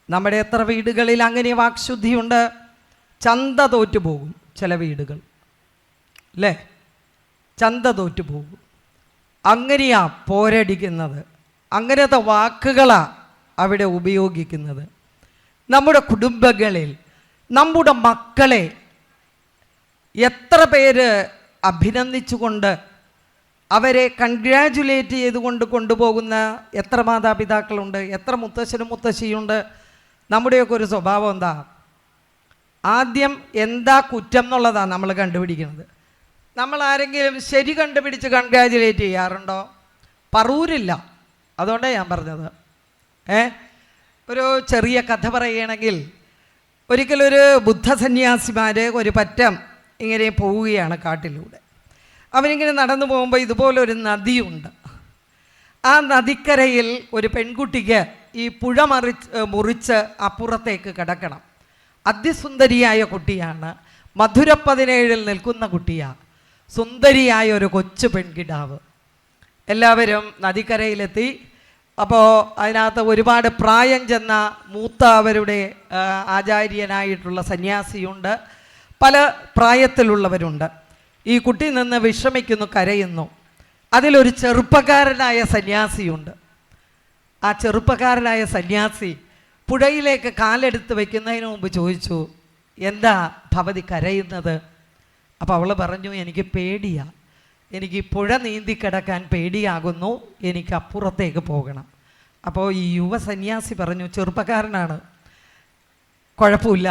നമ്മുടെ എത്ര വീടുകളിൽ അങ്ങനെ വാക്ശുദ്ധിയുണ്ട്? ചന്ത തോറ്റുപോകും ചില വീടുകൾ അല്ലേ, ചന്ത തോറ്റുപോകും. അങ്ങനെയാ പോരടിക്കുന്നത്, അങ്ങനത്തെ വാക്കുകളാണ് അവിടെ ഉപയോഗിക്കുന്നത്. നമ്മുടെ കുടുംബങ്ങളിൽ നമ്മുടെ മക്കളെ എത്ര പേര് അഭിനന്ദിച്ചുകൊണ്ട് അവരെ കൺഗ്രാജുലേറ്റ് ചെയ്തുകൊണ്ട് കൊണ്ടുപോകുന്ന എത്ര മാതാപിതാക്കളുണ്ട്, എത്ര മുത്തശ്ശനും മുത്തശ്ശിയുണ്ട്. നമ്മുടെയൊക്കെ ഒരു സ്വഭാവം എന്താ? ആദ്യം എന്താ കുറ്റം എന്നുള്ളതാണ് നമ്മൾ കണ്ടുപിടിക്കുന്നത്. നമ്മൾ ആരെങ്കിലും ശരി കണ്ടുപിടിച്ച് കൺഗ്രാജുലേറ്റ് ചെയ്യാറുണ്ടോ? പറൂരില്ല. അതുകൊണ്ടാണ് ഞാൻ പറഞ്ഞത്. ഒരു ചെറിയ കഥ പറയുകയാണെങ്കിൽ, ഒരിക്കലൊരു ബുദ്ധസന്യാസിമാർ ഒരു പറ്റം ഇങ്ങനെ പോവുകയാണ് കാട്ടിലൂടെ. അവരിങ്ങനെ നടന്നു പോകുമ്പോൾ ഇതുപോലെ ഒരു നദിയുണ്ട്. ആ നദിക്കരയിൽ ഒരു പെൺകുട്ടിക്ക് ഈ പുഴ മുറിച്ച് അപ്പുറത്തേക്ക് കിടക്കണം. അതിസുന്ദരിയായ കുട്ടിയാണ്, മധുര 17 നിൽക്കുന്ന കുട്ടിയാണ്, സുന്ദരിയായ ഒരു കൊച്ചു പെൺകിടാവ്. എല്ലാവരും നദിക്കരയിലെത്തി. അപ്പോൾ അതിനകത്ത് ഒരുപാട് പ്രായം ചെന്ന മൂത്ത അവരുടെ ആചാര്യനായിട്ടുള്ള സന്യാസിയുണ്ട്, പല പ്രായത്തിലുള്ളവരുണ്ട്. ഈ കുട്ടി നിന്ന് വിഷമിക്കുന്നു, കരയുന്നു. അതിലൊരു ചെറുപ്പക്കാരനായ സന്യാസിയുണ്ട്. ആ ചെറുപ്പക്കാരനായ സന്യാസി പുഴയിലേക്ക് കാലെടുത്ത് വയ്ക്കുന്നതിന് മുമ്പ് ചോദിച്ചു, എന്താ ഭവതി കരയുന്നത്? അപ്പോൾ അവൾ പറഞ്ഞു, എനിക്ക് പേടിയാണ്, എനിക്ക് പുഴ നീന്തിക്കിടക്കാൻ പേടിയാകുന്നു, എനിക്ക് അപ്പുറത്തേക്ക് പോകണം. അപ്പോൾ ഈ യുവ സന്യാസി പറഞ്ഞു, ചെറുപ്പക്കാരനാണ്, കുഴപ്പമില്ല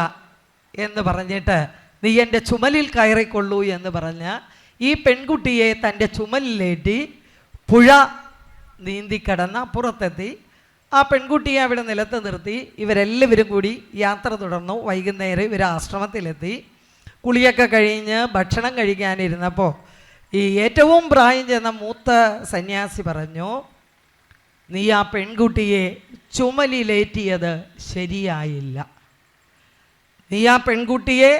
എന്ന് പറഞ്ഞിട്ട് നീ എൻ്റെ ചുമലിൽ കയറിക്കൊള്ളൂ എന്ന് പറഞ്ഞ് ഈ പെൺകുട്ടിയെ തൻ്റെ ചുമലിലേറ്റി പുഴ നീന്തിക്കടന്ന് അപ്പുറത്തെത്തി. ആ പെൺകുട്ടിയെ അവിടെ നിലത്ത് നിർത്തി. ഇവരെല്ലാവരും കൂടി യാത്ര തുടർന്നു. വൈകുന്നേരം ഇവർ ആശ്രമത്തിലെത്തി. കുളിയൊക്കെ കഴിഞ്ഞ് ഭക്ഷണം കഴിക്കാനിരുന്നപ്പോൾ ഈ ഏറ്റവും പ്രായം ചെന്ന മൂത്ത സന്യാസി പറഞ്ഞു, നീ ആ പെൺകുട്ടിയെ ചുമലിലേറ്റിയത് ശരിയായില്ല, നീ ആ പെൺകുട്ടിയെ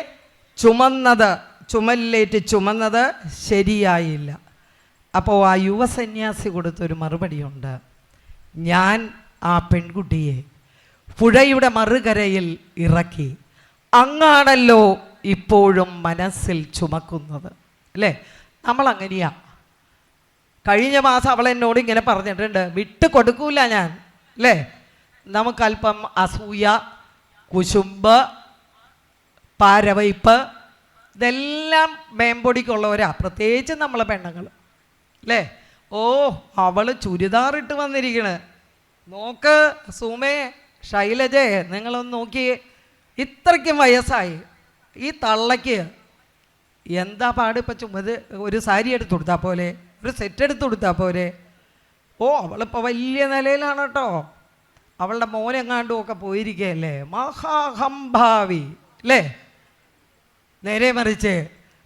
ചുമലിലേറ്റ് ചുമന്നത് ശരിയായില്ല. അപ്പോൾ ആ യുവ സന്യാസി കൊടുത്തൊരു മറുപടിയുണ്ട്, ഞാൻ ആ പെൺകുട്ടിയെ പുഴയുടെ മറുകരയിൽ ഇറക്കി, അങ്ങാണല്ലോ ഇപ്പോഴും മനസ്സിൽ ചുമക്കുന്നത് അല്ലേ? നമ്മളങ്ങനെയാ. കഴിഞ്ഞ മാസം അവൾ എന്നോട് ഇങ്ങനെ പറഞ്ഞിട്ടുണ്ട്, വിട്ട് കൊടുക്കൂല ഞാൻ അല്ലേ? നമുക്കല്പം അസൂയ, കുശുമ്പ്, പാരവയ്പ്പ്, ഇതെല്ലാം മേമ്പൊടിക്കുള്ളവരാ, പ്രത്യേകിച്ച് നമ്മളെ പെണ്ണുങ്ങൾ അല്ലേ? ഓ, അവൾ ചുരിദാറിട്ട് വന്നിരിക്കണ്, നോക്ക് സുമേ, ശൈലജേ, നിങ്ങളൊന്ന് നോക്കിയേ, ഇത്രയ്ക്കും വയസ്സായി ഈ തള്ളയ്ക്ക് എന്താ പാട്? ഇപ്പം ചുമത് ഒരു സാരി എടുത്ത് കൊടുത്താൽ പോലെ, ഒരു സെറ്റ് എടുത്ത് കൊടുത്താൽ പോരെ? ഓ, അവളിപ്പോൾ വലിയ നിലയിലാണ് കേട്ടോ, അവളുടെ മോനെങ്ങാണ്ടും ഒക്കെ പോയിരിക്കുകയല്ലേ, മഹാഹംഭാവി അല്ലേ? നേരെ മറിച്ച്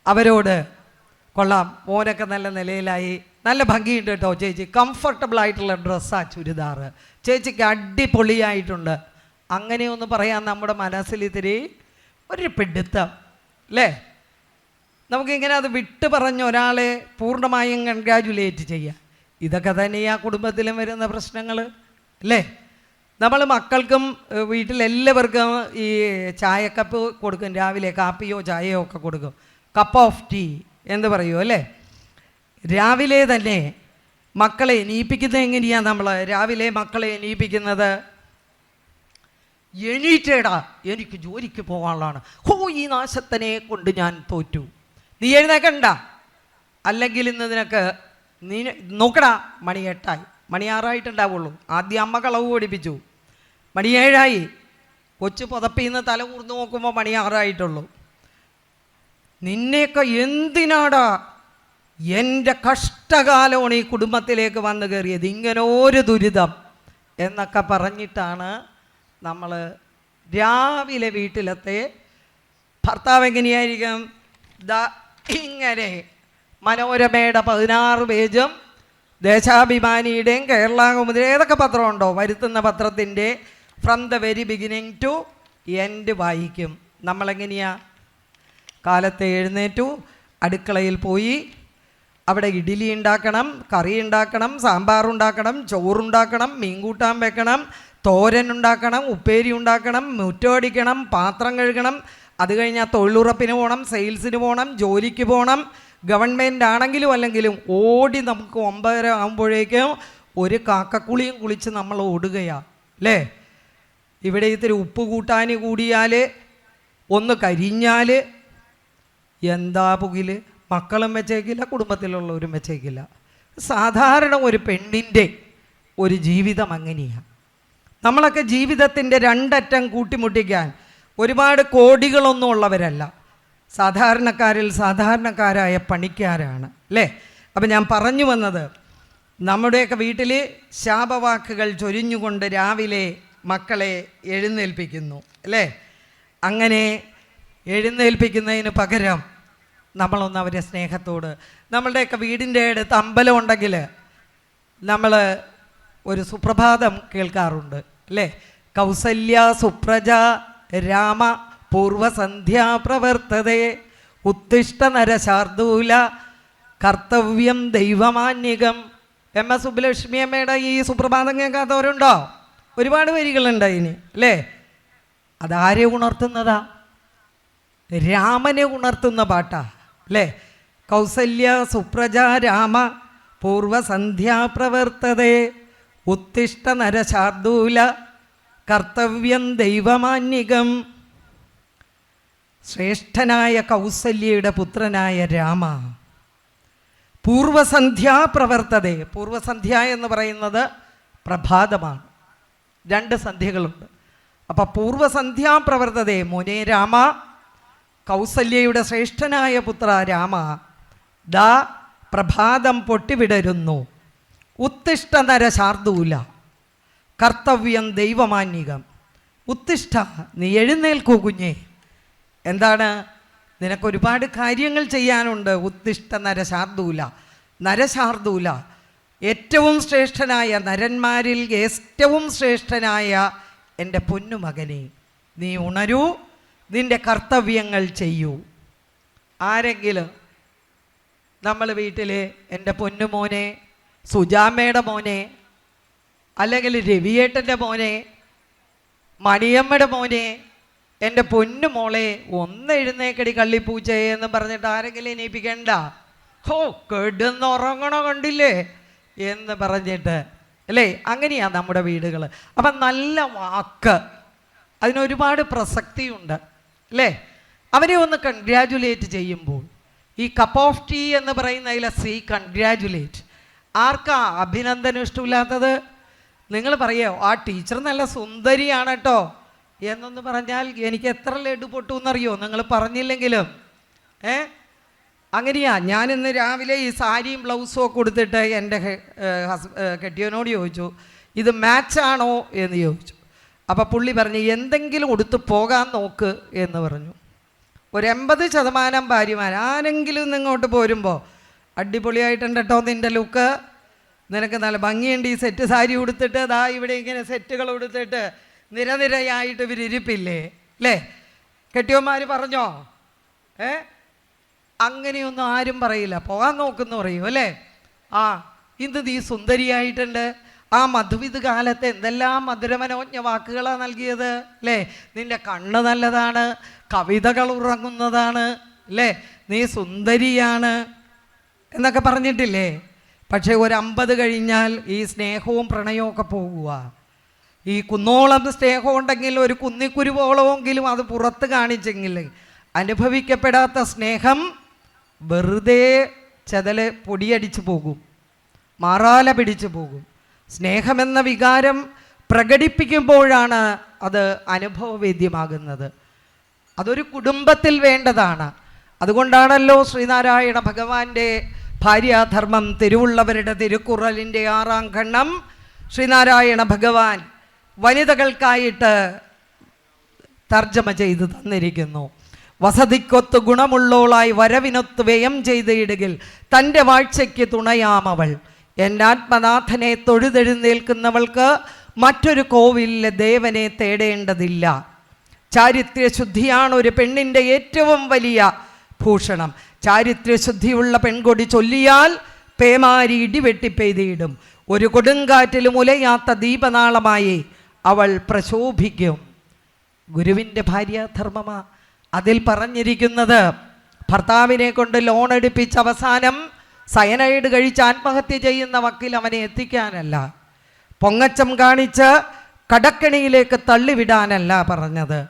അവരോട്, കൊള്ളാം, മോനൊക്കെ നല്ല നിലയിലായി, നല്ല ഭംഗിയുണ്ട് കേട്ടോ ചേച്ചി, കംഫർട്ടബിൾ ആയിട്ടുള്ള ഡ്രസ്സാണ് ചുരിദാറ്, ചേച്ചിക്ക് അടിപൊളിയായിട്ടുണ്ട്. അങ്ങനെയൊന്ന് പറയാൻ നമ്മുടെ മനസ്സിൽ ഇത്തിരി ഒരു പിടുത്തം അല്ലേ? നമുക്കിങ്ങനെ അത് വിട്ട് പറഞ്ഞ് ഒരാളെ പൂർണ്ണമായും കൺഗ്രാജുലേറ്റ് ചെയ്യാം. ഇതൊക്കെ തന്നെ ആ കുടുംബത്തിലും വരുന്ന പ്രശ്നങ്ങൾ അല്ലേ? നമ്മൾ മക്കൾക്കും വീട്ടിലെല്ലാവർക്കും ഈ ചായക്കപ്പ് കൊടുക്കും, രാവിലെ കാപ്പിയോ ചായയോ ഒക്കെ കൊടുക്കും, കപ്പ് ഓഫ് ടീ എന്ന് പറയൂ അല്ലേ? രാവിലെ തന്നെ മക്കളെ എണീപ്പിക്കുന്നത് എങ്ങനെയാണ്? നമ്മൾ രാവിലെ മക്കളെ എണീപ്പിക്കുന്നത്, എണീറ്റേടാ എനിക്ക് ജോലിക്ക് പോകാനുള്ളതാണ്, ഹോ ഈ നാശത്തിനെ കൊണ്ട് ഞാൻ തോറ്റു, നീ എഴുന്നേക്കണ്ട, അല്ലെങ്കിൽ ഇന്ന് നിനക്ക് നീ നോക്കടാ മണി 8 മണി 6 ആദ്യം അമ്മ കളവ് പഠിപ്പിച്ചു, മണി 7 കൊച്ചു പുതപ്പിന്ന് തല കൂർന്ന് നോക്കുമ്പോൾ മണി 6 നിന്നെയൊക്കെ എന്തിനാടാ, എൻ്റെ കഷ്ടകാലമാണ് ഈ കുടുംബത്തിലേക്ക് വന്നു കയറിയത്, ഇങ്ങനെ ഒരു ദുരിതം എന്നൊക്കെ പറഞ്ഞിട്ടാണ് നമ്മൾ രാവിലെ വീട്ടിലത്തെ ഭർത്താവ് എങ്ങനെയായിരിക്കും? ഇങ്ങനെ മനോരമയുടെ 16 പേജും ദേശാഭിമാനിയുടെയും കേരള കൗമുദി ഏതൊക്കെ പത്രമുണ്ടോ വരുത്തുന്ന പത്രത്തിൻ്റെ from the very beginning to end വായിക്കും. നമ്മളെങ്ങനെയാ? കാലത്തെ എഴുന്നേറ്റു, അടുക്കളയിൽ പോയി, അവിടെ ഇഡ്ഡലി ഉണ്ടാക്കണം, കറി ഉണ്ടാക്കണം, സാമ്പാറുണ്ടാക്കണം, ചോറുണ്ടാക്കണം, മീൻ കൂട്ടാൻ വെക്കണം, തോരൻ ഉണ്ടാക്കണം, ഉപ്പേരി ഉണ്ടാക്കണം, മുറ്റമടിക്കണം, പാത്രം കഴുകണം, അത് കഴിഞ്ഞാൽ തൊഴിലുറപ്പിന് പോകണം, സെയിൽസിന് പോകണം, ജോലിക്ക് പോകണം, ഗവൺമെൻറ് ആണെങ്കിലും അല്ലെങ്കിലും ഓടി നമുക്ക് 9:30 ആകുമ്പോഴേക്കും ഒരു കാക്കക്കുളിയും കുളിച്ച് നമ്മൾ ഓടുകയാണ് അല്ലേ? ഇവിടെ ഇത്തിരി ഉപ്പ് കൂട്ടാൻ കൂടിയാൽ, ഒന്ന് കരിഞ്ഞാൽ എന്താ പുകിൽ, മക്കളും വെച്ചേക്കില്ല, കുടുംബത്തിലുള്ളവരും വെച്ചേക്കില്ല. സാധാരണ ഒരു പെണ്ണിൻ്റെ ഒരു ജീവിതം അങ്ങനെയാണ്. നമ്മളൊക്കെ ജീവിതത്തിൻ്റെ രണ്ടറ്റം കൂട്ടിമുട്ടിക്കാൻ ഒരുപാട് കോടികളൊന്നും ഉള്ളവരല്ല, സാധാരണക്കാരിൽ സാധാരണക്കാരായ പണിക്കാരാണ് അല്ലേ? അപ്പം ഞാൻ പറഞ്ഞു വന്നത്, നമ്മുടെയൊക്കെ വീട്ടിൽ ശാപവാക്കുകൾ ചൊരിഞ്ഞുകൊണ്ട് രാവിലെ മക്കളെ എഴുന്നേൽപ്പിക്കുന്നു അല്ലേ? അങ്ങനെ എഴുന്നേൽപ്പിക്കുന്നതിന് പകരം നമ്മളൊന്ന് അവരെ സ്നേഹത്തോട്, നമ്മളുടെയൊക്കെ വീടിൻ്റെ അടുത്ത് അമ്പലം ഉണ്ടെങ്കിൽ നമ്മൾ ഒരു സുപ്രഭാതം കേൾക്കാറുണ്ട് അല്ലേ? കൗസല്യ സുപ്രജ രാമ പൂർവസന്ധ്യാ പ്രവർത്തതേ ഉത്തിഷ്ഠ നരശാർദൂല കർത്തവ്യം ദൈവമാന്യകം. MS സുബ്ബലക്ഷ്മി അമ്മയുടെ ഈ സുപ്രഭാതം കേൾക്കാത്തവരുണ്ടോ? ഒരുപാട് വരികളുണ്ട് അതിന് അല്ലേ? അതാരെ ഉണർത്തുന്നതാ? രാമനെ ഉണർത്തുന്ന പാട്ടാ അല്ലേ? കൗസല്യ സുപ്രജ രാമ പൂർവസന്ധ്യാ പ്രവർത്തതേ ഉത്തിഷ്ഠ നരശാർദൂല കർത്തവ്യം ദൈവമാന്യകം. ശ്രേഷ്ഠനായ കൗസല്യയുടെ പുത്രനായ രാമ പൂർവസന്ധ്യാ പ്രവർത്തതേ. പൂർവസന്ധ്യ എന്ന് പറയുന്നത് പ്രഭാതമാണ്, 2 സന്ധ്യകളുണ്ട്. അപ്പം പൂർവസന്ധ്യാ പ്രവർത്തതേ മോനെ രാമ, കൗസല്യയുടെ ശ്രേഷ്ഠനായ പുത്ര രാമ, ദാ പ്രഭാതം പൊട്ടിവിടരുന്നു, ഉത്തിഷ്ഠ നരശാർദൂല കർത്തവ്യം ദൈവമാന്യകം. ഉത്തിഷ്ഠ, നീ എഴുന്നേൽക്കൂ കുഞ്ഞേ. എന്താണ്? നിനക്കൊരുപാട് കാര്യങ്ങൾ ചെയ്യാനുണ്ട്. ഉത്തിഷ്ഠ നരശാർദൂല, നരശാർദൂല ഏറ്റവും ശ്രേഷ്ഠനായ, നരന്മാരിൽ ഏറ്റവും ശ്രേഷ്ഠനായ എൻ്റെ പൊന്നുമകനെ, നീ ഉണരൂ, നിൻ്റെ കർത്തവ്യങ്ങൾ ചെയ്യൂ. ആരെങ്കിലും നമ്മൾ വീട്ടിൽ എൻ്റെ പൊന്നുമോനെ, സുജാമ്മയുടെ മോനെ, അല്ലെങ്കിൽ രവിയേട്ടൻ്റെ മോനെ, മണിയമ്മയുടെ മോനെ, എൻ്റെ പൊന്നു മോളെ ഒന്ന് എഴുന്നേക്കടി കള്ളിപ്പൂച്ചയെ എന്ന് പറഞ്ഞിട്ട് ആരെങ്കിലും എണീപ്പിക്കണ്ട. ഹോ കെടുന്ന് ഉറങ്ങണോ കണ്ടില്ലേ എന്ന് പറഞ്ഞിട്ട് അല്ലേ? അങ്ങനെയാണ് നമ്മുടെ വീടുകൾ. അപ്പം നല്ല വാക്ക്, അതിനൊരുപാട് പ്രസക്തിയുണ്ട് അല്ലേ? അവരെ ഒന്ന് കൺഗ്രാജുലേറ്റ് ചെയ്യുമ്പോൾ ഈ കപ്പ് ഓഫ് ടീ എന്ന് പറയുന്നതിലെ കൺഗ്രാജുലേറ്റ്. ആർക്കാ അഭിനന്ദനം ഇഷ്ടമില്ലാത്തത്? നിങ്ങൾ പറയോ ആ ടീച്ചർ നല്ല സുന്ദരിയാണ് കേട്ടോ എന്നൊന്ന് പറഞ്ഞാൽ എനിക്ക് എത്ര ലഡു പൊട്ടു എന്നറിയോ? നിങ്ങൾ പറഞ്ഞില്ലെങ്കിലും അങ്ങനെയാ. ഞാനിന്ന് രാവിലെ ഈ സാരിയും ബ്ലൗസും ഒക്കെ കൊടുത്തിട്ട് എൻ്റെ കെട്ടിയവനോട് ചോദിച്ചു, ഇത് മാച്ചാണോ എന്ന് ചോദിച്ചു. അപ്പോൾ പുള്ളി പറഞ്ഞു, എന്തെങ്കിലും ഉടുത്ത് പോകാൻ നോക്ക് എന്ന് പറഞ്ഞു. ഒരു 80% ഭാര്യമാർ ആരെങ്കിലും ഇങ്ങോട്ട് പോരുമ്പോൾ അടിപൊളിയായിട്ടുണ്ട് കേട്ടോ നിൻ്റെ ലുക്ക്. നിനക്ക് നല്ല ഭംഗിയുണ്ട് ഈ സെറ്റ് സാരി ഉടുത്തിട്ട്. ദാ ഇവിടെ ഇങ്ങനെ സെറ്റുകൾ ഉടുത്തിട്ട് നിരനിരയായിട്ട് ഇവരിപ്പില്ലേ അല്ലേ? കെട്ടിയന്മാർ പറഞ്ഞോ? അങ്ങനെയൊന്നും ആരും പറയില്ല, പോകാൻ നോക്കുന്നു പറയൂ അല്ലേ? ഇന്ന് നീ സുന്ദരിയായിട്ടുണ്ട്. ആ മധുവിധ കാലത്ത് എന്തെല്ലാം മധുരമനോജ്ഞ വാക്കുകളാണ് നൽകിയത് അല്ലേ? നിൻ്റെ കണ്ണ് നല്ലതാണ്, കവിതകൾ ഉറങ്ങുന്നതാണ് അല്ലേ, നീ സുന്ദരിയാണ് എന്നൊക്കെ പറഞ്ഞിട്ടില്ലേ? പക്ഷേ ഒരു 50 കഴിഞ്ഞാൽ ഈ സ്നേഹവും പ്രണയവും ഒക്കെ പോകുക. ഈ കുന്നോളം സ്നേഹം ഉണ്ടെങ്കിൽ ഒരു കുന്നിക്കുരുവോളമെങ്കിലും അത് പുറത്ത് കാണിച്ചെങ്കിൽ അനുഭവിക്കപ്പെടാത്ത സ്നേഹം വെറുതെ പൊടിയടിച്ചു പോകും, മാറാല പിടിച്ചു പോകും. സ്നേഹമെന്ന വികാരം പ്രകടിപ്പിക്കുമ്പോഴാണ് അത് അനുഭവവേദ്യമാകുന്നത്. അതൊരു കുടുംബത്തിൽ വേണ്ടതാണ്. അതുകൊണ്ടാണല്ലോ ശ്രീനാരായണ ഭഗവാന്റെ ഭാര്യാധർമ്മം തിരുവുള്ളവരുടെ തിരുക്കുറലിൻ്റെ 6-ാം ഖണ്ഡം ശ്രീനാരായണ ഭഗവാൻ വനിതകൾക്കായിട്ട് തർജ്ജമ ചെയ്ത് തന്നിരിക്കുന്നു. വസതിക്കൊത്ത് ഗുണമുള്ളോളായി വരവിനൊത്ത് വ്യയം ചെയ്തിടുകിൽ തൻ്റെ വാഴ്ചയ്ക്ക് തുണയാമവൾ. എന്നാത്മനാഥനെ തൊഴുതെഴുന്നേൽക്കുന്നവൾക്ക് മറ്റൊരു കോവിലിലെ ദേവനെ തേടേണ്ടതില്ല. ചാരിത്രശുദ്ധിയാണ് ഒരു പെണ്ണിൻ്റെ ഏറ്റവും വലിയ ഭൂഷണം. ചാരിത്രശുദ്ധിയുള്ള പെൺകൊടി ചൊല്ലിയാൽ പേമാരി ഇടിവെട്ടി പെയ്തിടും. ഒരു കൊടുങ്കാറ്റിലും ഉലയാത്ത ദീപനാളമായി അവൾ പ്രശോഭിക്കും. ഗുരുവിൻ്റെ ഭാര്യാധർമ്മമാ അതിൽ പറഞ്ഞിരിക്കുന്നത്. ഭർത്താവിനെ കൊണ്ട് ലോൺ എടുപ്പിച്ച് അവസാനം സയനൈഡ് കഴിച്ച് ആത്മഹത്യ ചെയ്യുന്ന വക്കിൽ അവനെ എത്തിക്കാനല്ല, പൊങ്ങച്ചം കാണിച്ച് കടക്കണിയിലേക്ക് തള്ളിവിടാനല്ല പറഞ്ഞത്.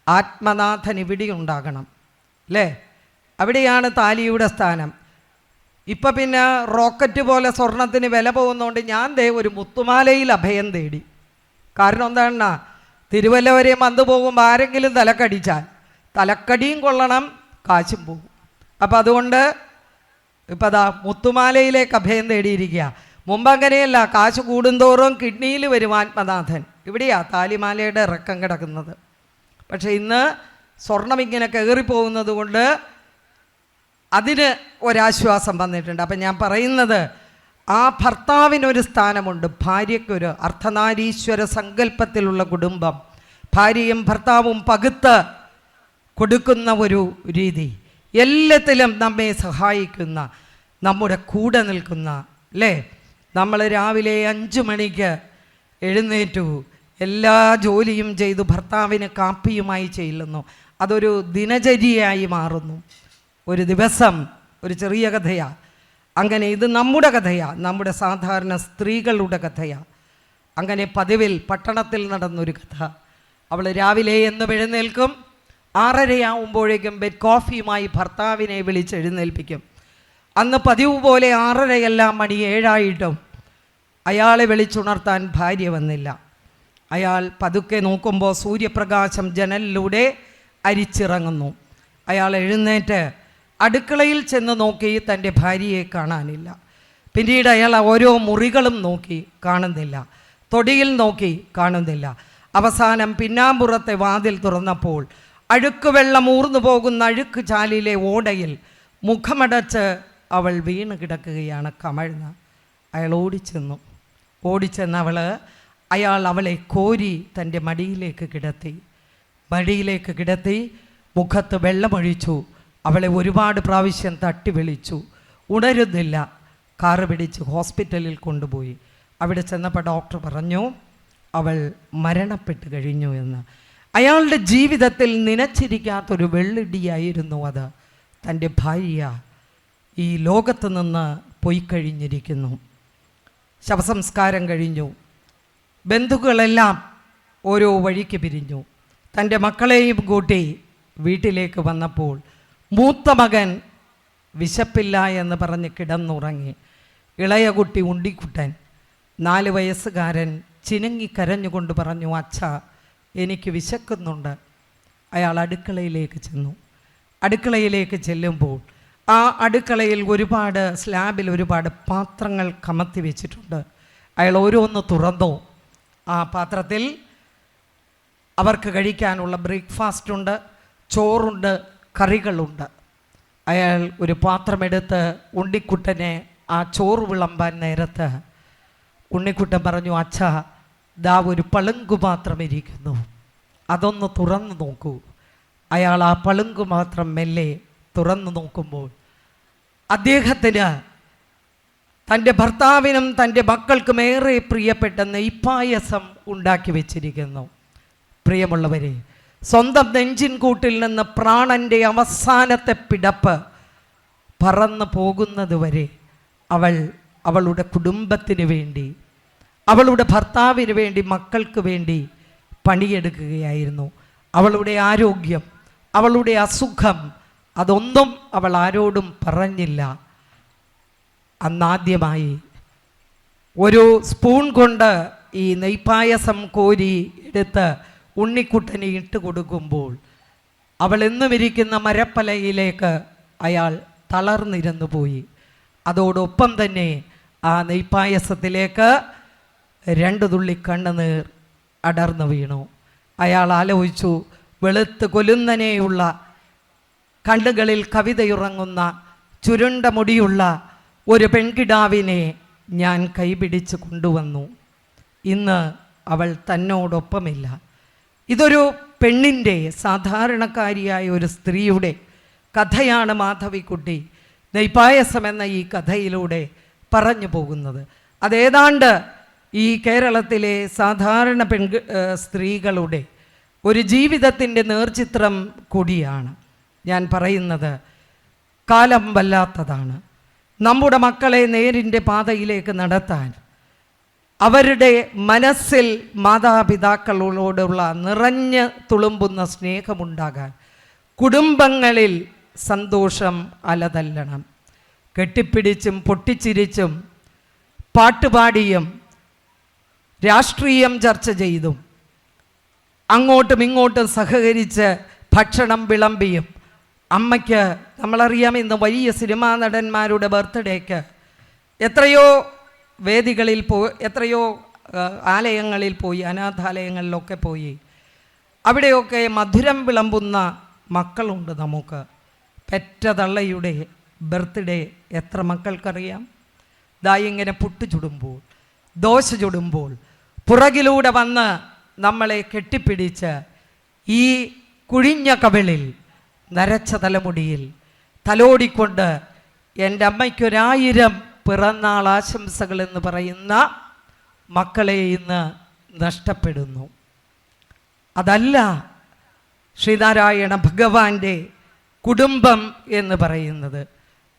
ആത്മനാഥൻ ഇവിടെയുണ്ടാകണം അല്ലേ? അവിടെയാണ് താലിയുടെ സ്ഥാനം. ഇപ്പം പിന്നെ റോക്കറ്റ് പോലെ സ്വർണത്തിന് വില പോകുന്നതുകൊണ്ട് ഞാൻ ഒരു മുത്തുമാലയിൽ അഭയം തേടി. കാരണം എന്താണ്? തിരുവല്ല വരെ മന്ത് പോകുമ്പോൾ ആരെങ്കിലും തലക്കടിച്ചാൽ തലക്കടിയും കൊള്ളണം, കാശും പോകും. അപ്പം അതുകൊണ്ട് ഇപ്പം അതാ മുത്തുമാലയിലേക്ക് അഭയം തേടിയിരിക്കുക. മുമ്പ് അങ്ങനെയല്ല, കാശ് കൂടുന്തോറും കിഡ്നിയിൽ വരും ആത്മനാഥൻ. ഇവിടെയാ താലിമാലയുടെ ഇറക്കം കിടക്കുന്നത്. പക്ഷേ ഇന്ന് സ്വർണം ഇങ്ങനെ കയറിപ്പോകുന്നത് കൊണ്ട് അതിന് ഒരാശ്വാസം വന്നിട്ടുണ്ട്. അപ്പം ഞാൻ പറയുന്നത്, ആ ഭർത്താവിനൊരു സ്ഥാനമുണ്ട്, ഭാര്യയ്ക്കൊരു അർദ്ധനാരീശ്വര സങ്കല്പത്തിലുള്ള കുടുംബം, ഭാര്യയും ഭർത്താവും പകുത്ത് കൊടുക്കുന്ന ഒരു രീതി, എല്ലാത്തിലും നമ്മെ സഹായിക്കുന്ന, നമ്മുടെ കൂടെ നിൽക്കുന്ന അല്ലേ? നമ്മൾ രാവിലെ 5 മണിക്ക് എഴുന്നേറ്റു, എല്ലാ ജോലിയും ചെയ്തു ഭർത്താവിന് കാപ്പിയുമായി ചെല്ലുന്നു. അതൊരു ദിനചര്യയായി മാറുന്നു. ഒരു ദിവസം ഒരു ചെറിയ കഥയാണ്. അങ്ങനെ ഇത് നമ്മുടെ കഥയാണ്, നമ്മുടെ സാധാരണ സ്ത്രീകളുടെ കഥയാണ്. അങ്ങനെ പതിവിൽ പട്ടണത്തിൽ നടന്നൊരു കഥ. അവൾ രാവിലെ എന്നും എഴുന്നേൽക്കും. 6:30 ബെഡ് കോഫിയുമായി ഭർത്താവിനെ വിളിച്ചെഴുന്നേൽപ്പിക്കും. അന്ന് പതിവ് പോലെ 6:30 മണി 7 അയാളെ വിളിച്ചുണർത്താൻ ഭാര്യ വന്നില്ല. അയാൾ പതുക്കെ നോക്കുമ്പോൾ സൂര്യപ്രകാശം ജനലിലൂടെ അരിച്ചിറങ്ങുന്നു. അയാൾ എഴുന്നേറ്റ് അടുക്കളയിൽ ചെന്ന് നോക്കി, തൻ്റെ ഭാര്യയെ കാണാനില്ല. പിന്നീട് അയാൾ ഓരോ മുറികളും നോക്കി, കാണുന്നില്ല. തൊടിയിൽ നോക്കി, കാണുന്നില്ല. അവസാനം പിന്നാമ്പുറത്തെ വാതിൽ തുറന്നപ്പോൾ അഴുക്ക് വെള്ളം ഊർന്നു പോകുന്ന അഴുക്ക് ചാലിലെ ഓടയിൽ മുഖമടച്ച് അവൾ വീണ് കിടക്കുകയാണ്, കമഴ്ന്ന്. അയാൾ ഓടിച്ചെന്ന് അയാൾ അവളെ കോരി തൻ്റെ മടിയിലേക്ക് കിടത്തി മുഖത്ത് വെള്ളമൊഴിച്ചു. അവളെ ഒരുപാട് പ്രാവശ്യം തട്ടി വിളിച്ചു, ഉണരുന്നില്ല. കാറ് പിടിച്ച് ഹോസ്പിറ്റലിൽ കൊണ്ടുപോയി. അവിടെ ചെന്നപ്പോൾ ഡോക്ടർ പറഞ്ഞു അവൾ മരണപ്പെട്ട് കഴിഞ്ഞു എന്ന്. അയാളുടെ ജീവിതത്തിൽ നനച്ചിരിക്കാത്തൊരു വെള്ളിടിയായിരുന്നു അത്. തൻ്റെ ഭാര്യ ഈ ലോകത്ത് നിന്ന് പോയി കഴിഞ്ഞിരിക്കുന്നു. ശവസംസ്കാരം കഴിഞ്ഞു. ബന്ധുക്കളെല്ലാം ഓരോ വഴിക്ക് പിരിഞ്ഞു. തൻ്റെ മക്കളെയും കൂട്ടി വീട്ടിലേക്ക് വന്നപ്പോൾ മൂത്ത മകൻ വിശപ്പില്ല എന്ന് പറഞ്ഞ് കിടന്നുറങ്ങി. ഇളയ കുട്ടി ഉണ്ണിക്കുട്ടൻ 4 വയസ്സുകാരൻ ചിനുങ്ങിക്കരഞ്ഞുകൊണ്ട് പറഞ്ഞു, അച്ഛാ എനിക്ക് വിശക്കുന്നുണ്ട്. അയാൾ അടുക്കളയിലേക്ക് ചെല്ലുമ്പോൾ ആ അടുക്കളയിൽ സ്ലാബിൽ ഒരുപാട് പാത്രങ്ങൾ കമത്തി വെച്ചിട്ടുണ്ട്. അയാൾ ഓരോന്ന് തുറന്നു. ആ പാത്രത്തിൽ അവർക്ക് കഴിക്കാനുള്ള ബ്രേക്ക്ഫാസ്റ്റ് ഉണ്ട്, ചോറുണ്ട്, കറികളുണ്ട്. അയാൾ ഒരു പാത്രമെടുത്ത് ഉണ്ണിക്കുട്ടനെ ആ ചോറ് വിളമ്പാൻ നേരത്ത് ഉണ്ണിക്കുട്ടൻ പറഞ്ഞു, അച്ഛാ, ദാ ഒരു പളുങ്കുപാത്രം ഇരിക്കുന്നു, അതൊന്ന് തുറന്നു നോക്കൂ. അയാൾ ആ പളുങ്കുപാത്രം മെല്ലെ തുറന്നു നോക്കുമ്പോൾ അദ്ദേഹത്തിന് തൻ്റെ ഭർത്താവിനും തൻ്റെ മക്കൾക്കും ഏറെ പ്രിയപ്പെട്ട നെയ്പായസം ഉണ്ടാക്കി വെച്ചിരിക്കുന്നു. പ്രിയമുള്ളവരെ, സ്വന്തം നെഞ്ചിൻ കൂട്ടിൽ നിന്ന് പ്രാണൻ്റെ അവസാനത്തെ പിടപ്പ് പറന്നു പോകുന്നത് വരെ അവളുടെ കുടുംബത്തിന് വേണ്ടി, അവളുടെ ഭർത്താവിന് വേണ്ടി, മക്കൾക്ക് വേണ്ടി പണിയെടുക്കുകയായിരുന്നു. അവളുടെ ആരോഗ്യം, അവളുടെ അസുഖം, അതൊന്നും അവൾ ആരോടും പറഞ്ഞില്ല. അന്നാദ്യമായി ഒരു സ്പൂൺ കൊണ്ട് ഈ നെയ്പായസം കോരി എടുത്ത് ഉണ്ണിക്കുട്ടനെ ഇട്ട് കൊടുക്കുമ്പോൾ അവൾ എന്നും ഇരിക്കുന്ന മരപ്പലയിലേക്ക് അയാൾ തളർന്നിരുന്നു പോയി. അതോടൊപ്പം തന്നെ ആ നെയ്പായസത്തിലേക്ക് 2 തുള്ളി കണ്ണുനീർ അടർന്നു വീണു. അയാൾ ആലോചിച്ചു, വെളുത്ത് കൊലുന്നനെയുള്ള കണ്ണുകളിൽ കവിതയുറങ്ങുന്ന ചുരുണ്ട മുടിയുള്ള ഒരു പെൺകിടാവിനെ ഞാൻ കൈപിടിച്ച് കൊണ്ടുവന്നു. ഇന്ന് അവൾ തന്നോടൊപ്പമില്ല. ഇതൊരു പെണ്ണിൻ്റെ, സാധാരണക്കാരിയായ ഒരു സ്ത്രീയുടെ കഥയാണ് മാധവിക്കുട്ടി നെയ്പായസം എന്ന ഈ കഥയിലൂടെ പറഞ്ഞു പോകുന്നത്. അതേതാണ്ട് ഈ കേരളത്തിലെ സാധാരണ സ്ത്രീകളുടെ ഒരു ജീവിതത്തിൻ്റെ നേർചിത്രം കൂടിയാണ്. ഞാൻ പറയുന്നത് കാലം വല്ലാത്തതാണ്. നമ്മുടെ മക്കളെ നേരിൻ്റെ പാതയിലേക്ക് നടത്താൻ, അവരുടെ മനസ്സിൽ മാതാപിതാക്കളോടുള്ള നിറഞ്ഞ് തുളുമ്പുന്ന സ്നേഹമുണ്ടാകാൻ, കുടുംബങ്ങളിൽ സന്തോഷം അലതല്ലണം. കെട്ടിപ്പിടിച്ചും പൊട്ടിച്ചിരിച്ചും പാട്ടുപാടിയും രാഷ്ട്രീയം ചർച്ച ചെയ്തും അങ്ങോട്ടും ഇങ്ങോട്ടും സഹകരിച്ച് ഭക്ഷണം വിളമ്പിയും, അമ്മയ്ക്ക് നമ്മളറിയാം, ഇന്ന് വലിയ സിനിമാ നടന്മാരുടെ ബർത്ത്ഡേക്ക് എത്രയോ വേദികളിൽ എത്രയോ ആലയങ്ങളിൽ പോയി, അനാഥാലയങ്ങളിലൊക്കെ പോയി, അവിടെയൊക്കെ മധുരം വിളമ്പുന്ന മക്കളുണ്ട്. നമുക്ക് പെറ്റ തള്ളയുടെ ബർത്ത്ഡേ എത്ര മക്കൾക്കറിയാം? ദാ ഇങ്ങനെ പുട്ട് ചുടുമ്പോൾ, ദോശ ചുടുമ്പോൾ പുറകിലൂടെ വന്ന് നമ്മളെ കെട്ടിപ്പിടിച്ച് ഈ കുഴിഞ്ഞ കവിളിൽ, നരച്ച തലമുടിയിൽ തലോടിക്കൊണ്ട് എൻ്റെ അമ്മയ്ക്കൊരായിരം പിറന്നാൾ ആശംസകൾ എന്ന് പറയുന്ന മക്കളെ ഇന്ന് നഷ്ടപ്പെടുന്നു. അതല്ല ശ്രീനാരായണ ഭഗവാന്റെ കുടുംബം എന്ന് പറയുന്നത്.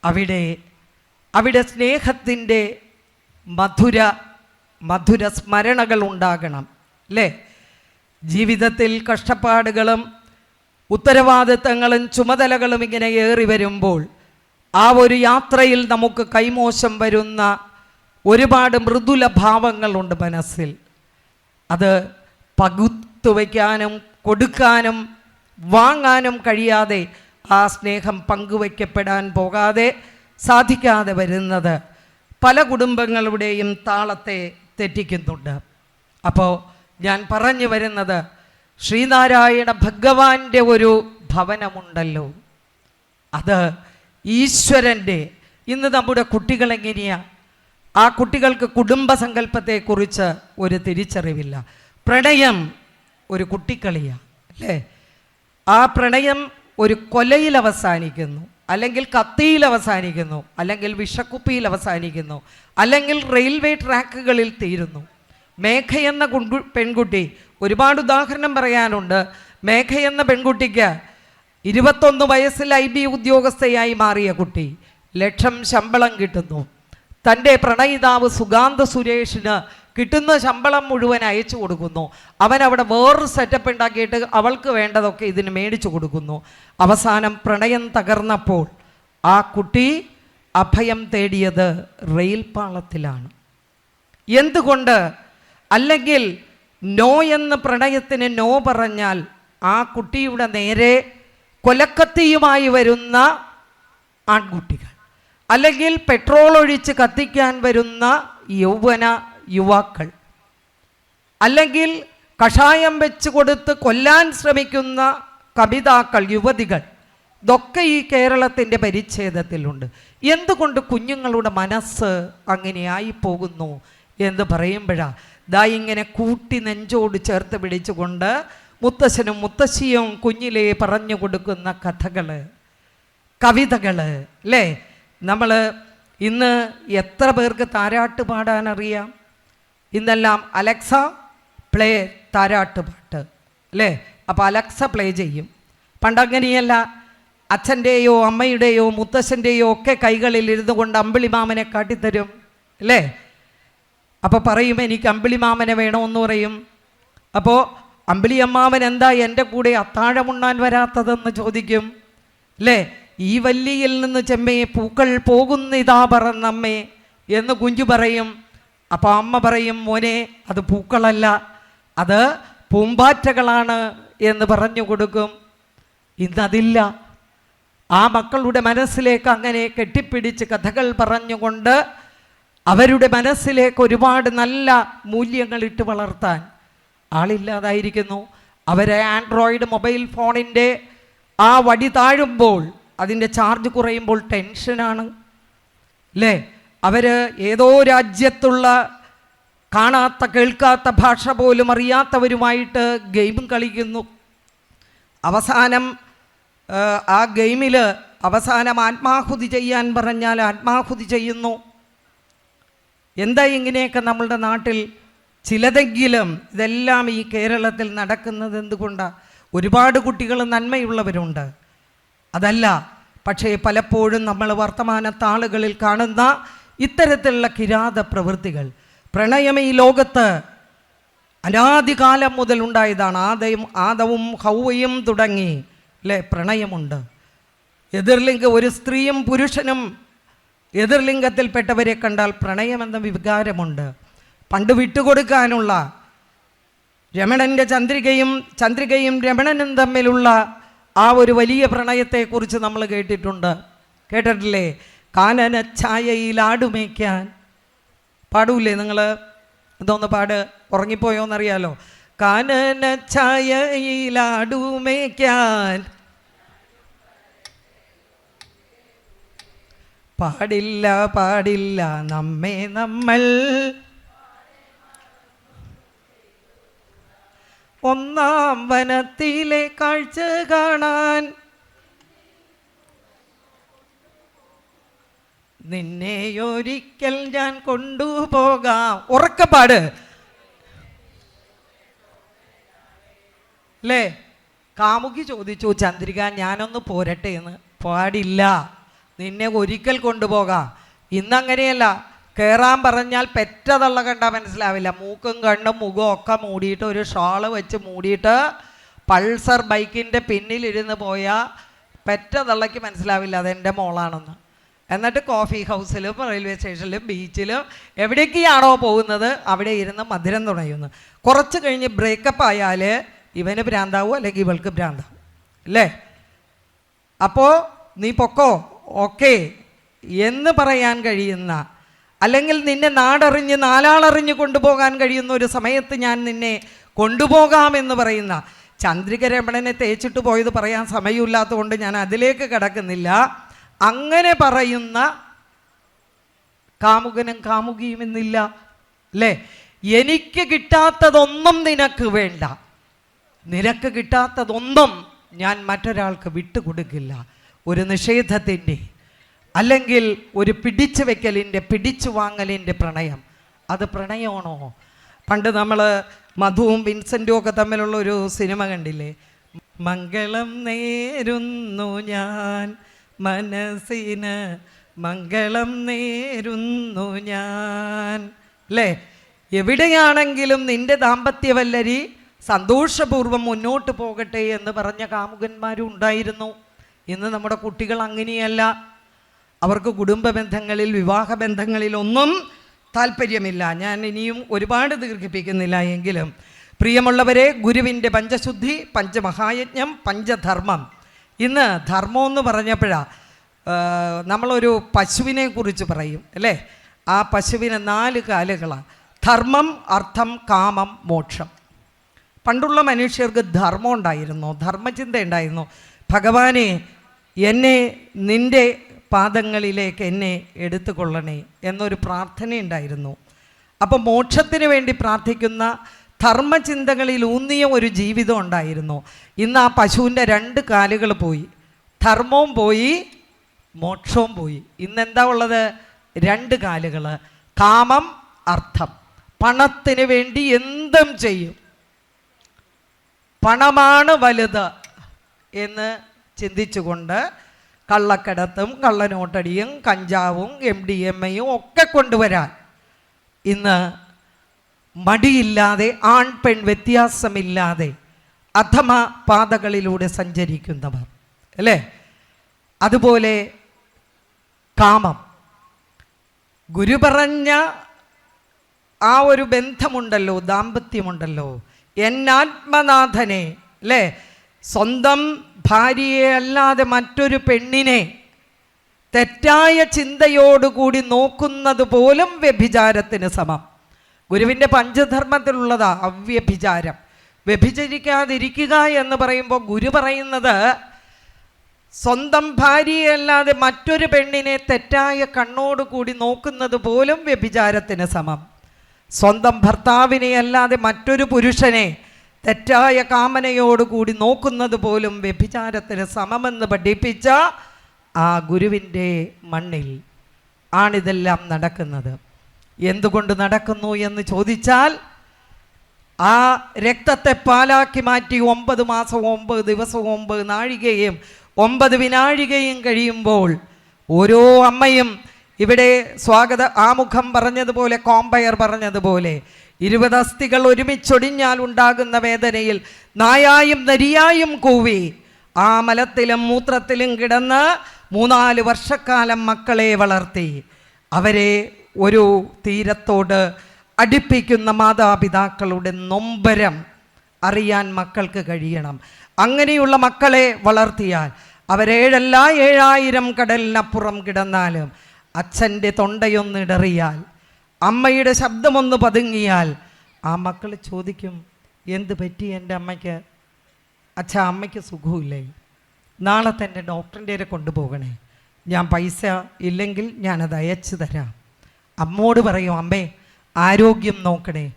അവിടെ സ്നേഹത്തിൻ്റെ മധുര സ്മരണകൾ ഉണ്ടാകണം, അല്ലേ? ജീവിതത്തിൽ കഷ്ടപ്പാടുകളും ഉത്തരവാദിത്തങ്ങളും ചുമതലകളും ഇങ്ങനെ ഏറി വരുമ്പോൾ ആ ഒരു യാത്രയിൽ നമുക്ക് കൈമോശം വരുന്ന ഒരുപാട് മൃദുല ഭാവങ്ങളുണ്ട് മനസ്സിൽ. അത് പകുത്തുവയ്ക്കാനും കൊടുക്കാനും വാങ്ങാനും കഴിയാതെ, ആ സ്നേഹം പങ്കുവയ്ക്കപ്പെടാൻ പോകാതെ സാധിക്കാതെ വരുന്നത് പല കുടുംബങ്ങളുടെയും താളത്തെ തെറ്റിക്കുന്നുണ്ട്. അപ്പോൾ ഞാൻ പറഞ്ഞു വരുന്നത്, ശ്രീനാരായണ ഭഗവാന്റെ ഒരു ഭവനമുണ്ടല്ലോ, അത് ഈശ്വരൻ്റെ. ഇന്ന് നമ്മുടെ കുട്ടികളെങ്ങനെയാണ്? ആ കുട്ടികൾക്ക് കുടുംബസങ്കല്പത്തെക്കുറിച്ച് ഒരു തിരിച്ചറിവില്ല. പ്രണയം ഒരു കുട്ടിക്കളിയാണ്, അല്ലേ? ആ പ്രണയം ഒരു കൊലയിൽ അവസാനിക്കുന്നു, അല്ലെങ്കിൽ കത്തിയിൽ അവസാനിക്കുന്നു, അല്ലെങ്കിൽ വിഷക്കുപ്പിയിൽ അവസാനിക്കുന്നു, അല്ലെങ്കിൽ റെയിൽവേ ട്രാക്കുകളിൽ തീരുന്നു. മേഘ എന്ന പെൺകുട്ടി, ഒരുപാട് ഉദാഹരണം പറയാനുണ്ട്. മേഘ എന്ന പെൺകുട്ടിക്ക് 21 വയസ്സിൽ IB ഉദ്യോഗസ്ഥയായി മാറിയ കുട്ടി, ലക്ഷം ശമ്പളം കിട്ടുന്നു. തൻ്റെ പ്രണയിതാവ് സുഗാന്ത സുരേഷിന് കിട്ടുന്ന ശമ്പളം മുഴുവൻ അയച്ചു കൊടുക്കുന്നു. അവനവിടെ വേറൊരു സെറ്റപ്പ് ഉണ്ടാക്കിയിട്ട് അവൾക്ക് വേണ്ടതൊക്കെ ഇതിന് മേടിച്ചു കൊടുക്കുന്നു. അവസാനം പ്രണയം തകർന്നപ്പോൾ ആ കുട്ടി അഭയം തേടിയത് റെയിൽ പാളത്തിലാണ്. എന്തുകൊണ്ട്? അല്ലെങ്കിൽ നോ എന്ന് പ്രണയത്തിന് നോ പറഞ്ഞാൽ ആ കുട്ടിയുടെ നേരെ കൊലക്കത്തിയുമായി വരുന്ന ആൺകുട്ടികൾ, അല്ലെങ്കിൽ പെട്രോൾ ഒഴിച്ച് കത്തിക്കാൻ വരുന്ന യുവാക്കൾ, അല്ലെങ്കിൽ കഷായം വെച്ച് കൊടുത്ത് കൊല്ലാൻ ശ്രമിക്കുന്ന കവിതാക്കൾ, യുവതികൾ, ഇതൊക്കെ ഈ കേരളത്തിൻ്റെ പരിച്ഛേദത്തിലുണ്ട്. എന്തുകൊണ്ട് കുഞ്ഞുങ്ങളുടെ മനസ്സ് അങ്ങനെയായി പോകുന്നു എന്ന് പറയുമ്പോഴാണ് ദാ ഇങ്ങനെ കൂട്ടി നെഞ്ചോട് ചേർത്ത് പിടിച്ചുകൊണ്ട് മുത്തശ്ശനും മുത്തശ്ശിയും കുഞ്ഞിലെ പറഞ്ഞു കൊടുക്കുന്ന കഥകൾ, കവിതകൾ അല്ലേ. നമ്മൾ ഇന്ന് എത്ര പേർക്ക് താരാട്ട് പാടാനറിയാം? ഇന്നെല്ലാം അലക്സ പ്ലേ താരാട്ട് പാട്ട് അല്ലേ. അപ്പോൾ അലക്സ പ്ലേ ചെയ്യും. പണ്ടങ്ങനെയല്ല, അച്ഛൻ്റെയോ അമ്മയുടെയോ മുത്തശ്ശൻ്റെയോ ഒക്കെ കൈകളിൽ ഇരുന്നു കൊണ്ട് അമ്പിളിമാമനെ കാട്ടിത്തരും അല്ലേ. അപ്പോൾ പറയും എനിക്ക് അമ്പിളിമാമനെ വേണമെന്ന് പറയും. അപ്പോൾ അമ്പിളിയമ്മാവൻ എന്താ എൻ്റെ കൂടെ അത്താഴമുണ്ണാൻ വരാത്തതെന്ന് ചോദിക്കും അല്ലേ. ഈ വല്ലിയിൽ നിന്ന് ചെമ്മേ പൂക്കൾ പോകുന്നിതാ പറന്നമ്മേ എന്ന് കുഞ്ചു പറയും. അപ്പോൾ അമ്മ പറയും മോനെ അത് പൂക്കളല്ല, അത് പൂമ്പാറ്റകളാണ് എന്ന് പറഞ്ഞു കൊടുക്കും. ഇന്നതില്ല. ആ മക്കളുടെ മനസ്സിലേക്ക് അങ്ങനെ കെട്ടിപ്പിടിച്ച് കഥകൾ പറഞ്ഞുകൊണ്ട് അവരുടെ മനസ്സിലേക്ക് ഒരുപാട് നല്ല മൂല്യങ്ങൾ ഇട്ട് വളർത്താൻ ആളില്ലാതായിരിക്കുന്നു. അവരെ ആൻഡ്രോയിഡ് മൊബൈൽ ഫോണിൻ്റെ ആ വടി താഴുമ്പോൾ, അതിൻ്റെ ചാർജ് കുറയുമ്പോൾ ടെൻഷനാണ് അല്ലേ. അവർ ഏതോ രാജ്യത്തുള്ള കാണാത്ത കേൾക്കാത്ത ഭാഷ പോലും അറിയാത്തവരുമായിട്ട് ഗെയിം കളിക്കുന്നു. അവസാനം ആ ഗെയിമിൽ അവസാനം ആത്മാഹുതി ചെയ്യാൻ പറഞ്ഞാൽ ആത്മാഹുതി ചെയ്യുന്നു. എന്താ ഇങ്ങനെയൊക്കെ നമ്മളുടെ നാട്ടിൽ ചിലതെങ്കിലും? ഇതെല്ലാം ഈ കേരളത്തിൽ നടക്കുന്നത് എന്തുകൊണ്ടാണ്? ഒരുപാട് കുട്ടികൾ നന്മയുള്ളവരുണ്ട്, അതല്ല. പക്ഷേ പലപ്പോഴും നമ്മൾ വർത്തമാനത്താളുകളിൽ കാണുന്ന ഇത്തരത്തിലുള്ള കിരാത പ്രവൃത്തികൾ, പ്രണയം ഈ ലോകത്ത് അനാദികാലം മുതൽ ഉണ്ടായതാണ്. ആദവും ഹൗവയും തുടങ്ങി അല്ലേ പ്രണയമുണ്ട്. എതിർലിംഗ ഒരു സ്ത്രീയും പുരുഷനും എതിർലിംഗത്തിൽപ്പെട്ടവരെ കണ്ടാൽ പ്രണയമെന്ന വികാരമുണ്ട്. പണ്ട് വിട്ടുകൊടുക്കാനുള്ള രമണൻ്റെ ചന്ദ്രികയും രമണനും തമ്മിലുള്ള ആ ഒരു വലിയ പ്രണയത്തെക്കുറിച്ച് നമ്മൾ കേട്ടിട്ടില്ലേ? കാനന ഛായയിൽ ആടുമേയ്ക്കാൻ പാടൂലേ നിങ്ങൾ? ഇതൊന്ന് പാട്, ഉറങ്ങിപ്പോയോന്നറിയാലോ. കാനന ഛായയിൽ ആടുമേയ്ക്കാൻ പാടില്ല പാടില്ല നമ്മെ നമ്മൾ ഒന്നാം വനത്തിലെ കാഴ്ച കാണാൻ നിന്നെയൊരിക്കൽ ഞാൻ കൊണ്ടുപോകാം. ഉറക്കപ്പാട് അല്ലേ. കാമുകി ചോദിച്ചു ചന്ദ്രിക ഞാനൊന്ന് പോരട്ടെ എന്ന്. പാടില്ല, നിന്നെ ഒരിക്കൽ കൊണ്ടുപോകാം. ഇന്നങ്ങനെയല്ല, കയറാൻ പറഞ്ഞാൽ പെറ്റതള്ള കണ്ടാൽ മനസ്സിലാവില്ല. മൂക്കും കണ്ണും മുഖവും ഒക്കെ മൂടിയിട്ട് ഒരു ഷാള് വെച്ച് മൂടിയിട്ട് പൾസർ ബൈക്കിൻ്റെ പിന്നിലിരുന്ന് പോയാൽ പെറ്റതള്ളയ്ക്ക് മനസ്സിലാവില്ല അതെൻ്റെ മോളാണെന്ന്. എന്നിട്ട് കോഫി ഹൗസിലും റെയിൽവേ സ്റ്റേഷനിലും ബീച്ചിലും എവിടേക്കാണോ പോകുന്നത് അവിടെ ഇരുന്ന് മധുരം തുണയുന്നു. കുറച്ച് കഴിഞ്ഞ് ബ്രേക്കപ്പ് ആയാൽ ഇവന് ഭ്രാന്താവും അല്ലെങ്കിൽ ഇവൾക്ക് ഭ്രാന്താവും അല്ലേ. അപ്പോൾ നീ പൊക്കോ ഓക്കെ എന്ന് പറയാൻ കഴിയുന്ന, അല്ലെങ്കിൽ നിന്നെ നാടറിഞ്ഞ് നാലാളറിഞ്ഞ് കൊണ്ടുപോകാൻ കഴിയുന്ന ഒരു സമയത്ത് ഞാൻ നിന്നെ കൊണ്ടുപോകാമെന്ന് പറയുന്ന, ചന്ദ്രിക രമണനെ തേച്ചിട്ട് പോയത് പറയാൻ സമയമില്ലാത്തതുകൊണ്ട് ഞാൻ അതിലേക്ക് കടക്കുന്നില്ല. അങ്ങനെ പറയുന്ന കാമുകനും കാമുകിയും ഇന്നില്ല അല്ലേ. എനിക്ക് കിട്ടാത്തതൊന്നും നിനക്ക് വേണ്ട, നിനക്ക് കിട്ടാത്തതൊന്നും ഞാൻ മറ്റൊരാൾക്ക് വിട്ടുകൊടുക്കില്ല. ഒരു നിഷേധത്തിൻ്റെ അല്ലെങ്കിൽ ഒരു പിടിച്ചു വെക്കലിൻ്റെ പിടിച്ചു വാങ്ങലിൻ്റെ പ്രണയം, അത് പ്രണയമാണോ? പണ്ട് നമ്മൾ മധുവും വിൻസെൻറ്റും ഒക്കെ തമ്മിലുള്ള ഒരു സിനിമ കണ്ടില്ലേ, മംഗളം നേരുന്നു ഞാൻ മനസ്സിന് മംഗളം നേരുന്നു ഞാൻ അല്ലേ. എവിടെയാണെങ്കിലും നിന്റെ ദാമ്പത്യവല്ലരി സന്തോഷപൂർവ്വം മുന്നോട്ട് പോകട്ടെ എന്ന് പറഞ്ഞ കാമുകന്മാരും ഉണ്ടായിരുന്നു. ഇന്ന് നമ്മുടെ കുട്ടികൾ അങ്ങനെയല്ല. അവർക്ക് കുടുംബ ബന്ധങ്ങളിൽ വിവാഹ ബന്ധങ്ങളിലൊന്നും താല്പര്യമില്ല. ഞാൻ ഇനിയും ഒരുപാട് ദീർഘിപ്പിക്കുന്നില്ല. എങ്കിലും പ്രിയമുള്ളവരെ, ഗുരുവിൻ്റെ പഞ്ചശുദ്ധി, പഞ്ചമഹായജ്ഞം, പഞ്ചധർമ്മം. ഇന്ന് ധർമ്മം എന്ന് പറഞ്ഞപ്പോഴാണ് നമ്മളൊരു പശുവിനെ കുറിച്ച് പറയും അല്ലേ. ആ പശുവിന് 4 കാലുകളാണ്: ധർമ്മം, അർത്ഥം, കാമം, മോക്ഷം. പണ്ടുള്ള മനുഷ്യർക്ക് ധർമ്മം ഉണ്ടായിരുന്നു, ധർമ്മചിന്ത ഉണ്ടായിരുന്നു. ഭഗവാനെ എന്നെ നിൻ്റെ പാദങ്ങളിലേക്ക് എന്നെ എടുത്തുകൊള്ളണേ എന്നൊരു പ്രാർത്ഥനയുണ്ടായിരുന്നു. അപ്പം മോക്ഷത്തിന് വേണ്ടി പ്രാർത്ഥിക്കുന്ന ധർമ്മചിന്തകളിൽ ഊന്നിയ ഒരു ജീവിതം ഉണ്ടായിരുന്നു. ഇന്ന് ആ പശുവിൻ്റെ 2 കാലുകൾ പോയി, ധർമ്മവും പോയി, മോക്ഷവും പോയി. ഇന്നെന്താ ഉള്ളത്? 2 കാലുകൾ. കാമം, അർത്ഥം. പണത്തിന് വേണ്ടി എന്തും ചെയ്യും. പണമാണ് വലുത് എന്ന് ചിന്തിച്ചുകൊണ്ട് കള്ളക്കടത്തും കള്ളനോട്ടടിയും കഞ്ചാവും MDMA ഒക്കെ കൊണ്ടുവരാൻ ഇന്ന് മടിയില്ലാതെ ആൺ പെൺ വ്യത്യാസമില്ലാതെ അധമ പാതകളിലൂടെ സഞ്ചരിക്കുന്നവർ അല്ലേ? അതുപോലെ കാമം, ഗുരു പറഞ്ഞ ആ ഒരു ബന്ധമുണ്ടല്ലോ, ദാമ്പത്യമുണ്ടല്ലോ, എന്നാത്മനാഥനെ അല്ലേ, സ്വന്തം ഭാര്യയെ അല്ലാതെ മറ്റൊരു പെണ്ണിനെ തെറ്റായ ചിന്തയോടുകൂടി നോക്കുന്നത് പോലും വ്യഭിചാരത്തിന് സമം. ഗുരുവിൻ്റെ പഞ്ചധർമ്മത്തിലുള്ളതാ അവ്യഭിചാരം. വ്യഭിചരിക്കാതിരിക്കുക എന്ന് പറയുമ്പോൾ ഗുരു പറയുന്നത് സ്വന്തം ഭാര്യയെ അല്ലാതെ മറ്റൊരു പെണ്ണിനെ തെറ്റായ കണ്ണോടുകൂടി നോക്കുന്നത് പോലും വ്യഭിചാരത്തിന് സമം. സ്വന്തം ഭർത്താവിനെ അല്ലാതെ മറ്റൊരു പുരുഷനെ തെറ്റായ കാമനയോടുകൂടി നോക്കുന്നത് പോലും വ്യഭിചാരത്തിന് സമമെന്ന് പഠിപ്പിച്ച ആ ഗുരുവിൻ്റെ മണ്ണിൽ ആണിതെല്ലാം നടക്കുന്നത്. എന്തുകൊണ്ട് നടക്കുന്നു എന്ന് ചോദിച്ചാൽ, ആ രക്തത്തെ പാലാക്കി മാറ്റി 9 മാസവും 9 ദിവസവും 9 നാഴികയും 9 വിനാഴികയും കഴിയുമ്പോൾ ഓരോ അമ്മയും ഇവിടെ ആമുഖം പറഞ്ഞതുപോലെ, കോമ്പയർ പറഞ്ഞതുപോലെ 20 അസ്ഥികൾ ഒരുമിച്ചൊടിഞ്ഞാൽ ഉണ്ടാകുന്ന വേദനയിൽ നായായും നരിയായും കൂവി ആ മലത്തിലും മൂത്രത്തിലും കിടന്ന് 3-4 വർഷക്കാലം മക്കളെ വളർത്തി അവരെ ഒരു തീരത്തോട് അടുപ്പിക്കുന്ന മാതാപിതാക്കളുടെ നൊമ്പരം അറിയാൻ മക്കൾക്ക് കഴിയണം. അങ്ങനെയുള്ള മക്കളെ വളർത്തിയാൽ അവരേഴല്ല 7000 കടലിനപ്പുറം കിടന്നാലും അച്ഛൻ്റെ തൊണ്ടയൊന്നിടറിയാൽ, അമ്മയുടെ ശബ്ദമൊന്ന് പതുങ്ങിയാൽ ആ മക്കൾ ചോദിക്കും, എന്ത് പറ്റി എൻ്റെ അമ്മയ്ക്ക്? അച്ഛാ, അമ്മയ്ക്ക് സുഖമില്ലേ? നാളെ തന്നെ ഡോക്ടറിൻ്റെ കൊണ്ടുപോകണേ, ഞാൻ പൈസ ഇല്ലെങ്കിൽ ഞാനത് അയച്ചു തരാം. അമ്മോട് പറയും, അമ്മേ ആരോഗ്യം നോക്കണേ,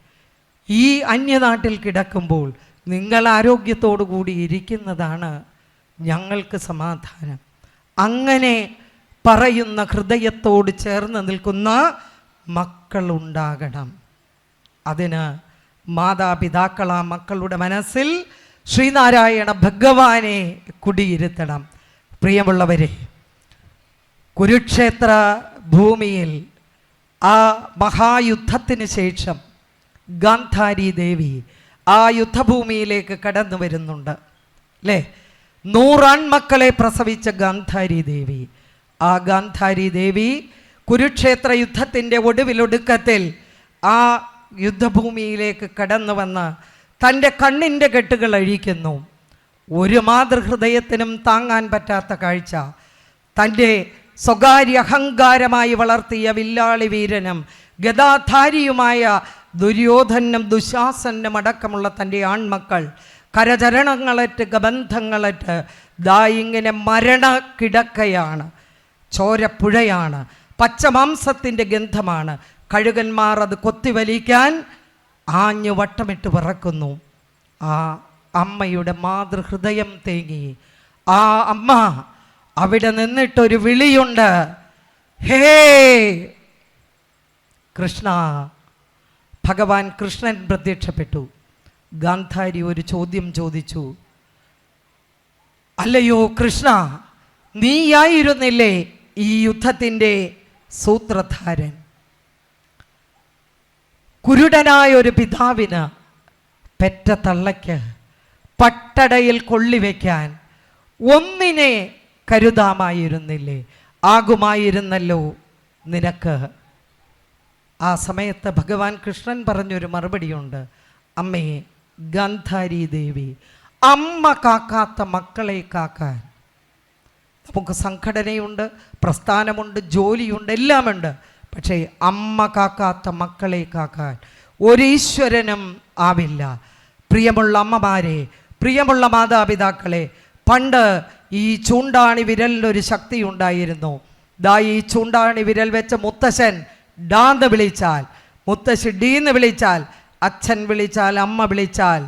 ഈ അന്യനാട്ടിൽ കിടക്കുമ്പോൾ നിങ്ങൾ ആരോഗ്യത്തോടു കൂടി ഇരിക്കുന്നതാണ് ഞങ്ങൾക്ക് സമാധാനം. അങ്ങനെ പറയുന്ന ഹൃദയത്തോട് ചേർന്ന് നിൽക്കുന്ന മക്കളുണ്ടാകണം. അതിന് മാതാപിതാക്കൾ ആ മക്കളുടെ മനസ്സിൽ ശ്രീനാരായണ ഭഗവാനെ കുടിയിരുത്തണം. പ്രിയമുള്ളവരെ, കുരുക്ഷേത്ര ഭൂമിയിൽ ആ മഹായുദ്ധത്തിന് ശേഷം ഗാന്ധാരി ദേവി ആ യുദ്ധഭൂമിയിലേക്ക് കടന്നു വരുന്നുണ്ട് അല്ലേ? 100 ആൺമക്കളെ പ്രസവിച്ച ഗാന്ധാരി ദേവി, ആ ഗാന്ധാരി ദേവി കുരുക്ഷേത്ര യുദ്ധത്തിൻ്റെ ഒടുവിലൊടുക്കത്തിൽ ആ യുദ്ധഭൂമിയിലേക്ക് കടന്നു വന്ന് തൻ്റെ കണ്ണിൻ്റെ കെട്ടുകൾ അഴിക്കുന്നു. ഒരു മാതൃഹൃദയത്തിനും താങ്ങാൻ പറ്റാത്ത കാഴ്ച. തൻ്റെ സ്വകാര്യ അഹങ്കാരമായി വളർത്തിയ വില്ലാളി വീരനും ഗദാധാരിയുമായ ദുര്യോധനും ദുശാസനും അടക്കമുള്ള തൻ്റെ ആൺമക്കൾ കരചരണങ്ങളറ്റ് ഗബന്ധങ്ങളറ്റ് ദാ ഇങ്ങനെ മരണക്കിടക്കയാണ്. ചോരപ്പുഴയാണ്, പച്ചമാംസത്തിൻ്റെ ഗന്ധമാണ്. കഴുകന്മാർ അത് കൊത്തിവലിക്കാൻ ആഞ്ഞു വട്ടമിട്ട് പറക്കുന്നു. ആ അമ്മയുടെ മാതൃഹൃദയം തേങ്ങി. ആ അമ്മ അവിടെ നിന്നിട്ടൊരു വിളിയുണ്ട്, ഹേ കൃഷ്ണ. ഭഗവാൻ കൃഷ്ണൻ പ്രത്യക്ഷപ്പെട്ടു. ഗാന്ധാരി ഒരു ചോദ്യം ചോദിച്ചു, അല്ലയോ കൃഷ്ണ, നീയായിരുന്നില്ലേ ഈ യുദ്ധത്തിൻ്റെ സൂത്രധാരൻ? കുരുടനായൊരു പിതാവിന് പെറ്റ തള്ളയ്ക്ക് പട്ടടയിൽ കൊള്ളിവെക്കാൻ ഒന്നിനെ കരുതാമായിരുന്നില്ലേ? ആകുമായിരുന്നല്ലോ നിനക്ക്. ആ സമയത്ത് ഭഗവാൻ കൃഷ്ണൻ പറഞ്ഞൊരു മറുപടിയുണ്ട്, അമ്മേ ഗാന്ധാരി ദേവി, അമ്മ കാക്കാത്ത മക്കളെ കാക്കാൻ നമുക്ക് സംഘടനയുണ്ട്, പ്രസ്ഥാനമുണ്ട്, ജോലിയുണ്ട്, എല്ലാമുണ്ട്. പക്ഷേ അമ്മ കാക്കാത്ത മക്കളെ കാക്കാൻ ഒരീശ്വരനും ആവില്ല. പ്രിയമുള്ള അമ്മമാരെ, പ്രിയമുള്ള മാതാപിതാക്കളെ, പണ്ട് ഈ ചൂണ്ടാണി വിരലിനൊരു ശക്തി ഉണ്ടായിരുന്നു. ദാ ഈ ചൂണ്ടാണി വിരൽ വെച്ച മുത്തശ്ശൻ ഡാന്ന് വിളിച്ചാൽ, മുത്തശ്ശി ഡീന്ന് വിളിച്ചാൽ, അച്ഛൻ വിളിച്ചാൽ, അമ്മ വിളിച്ചാൽ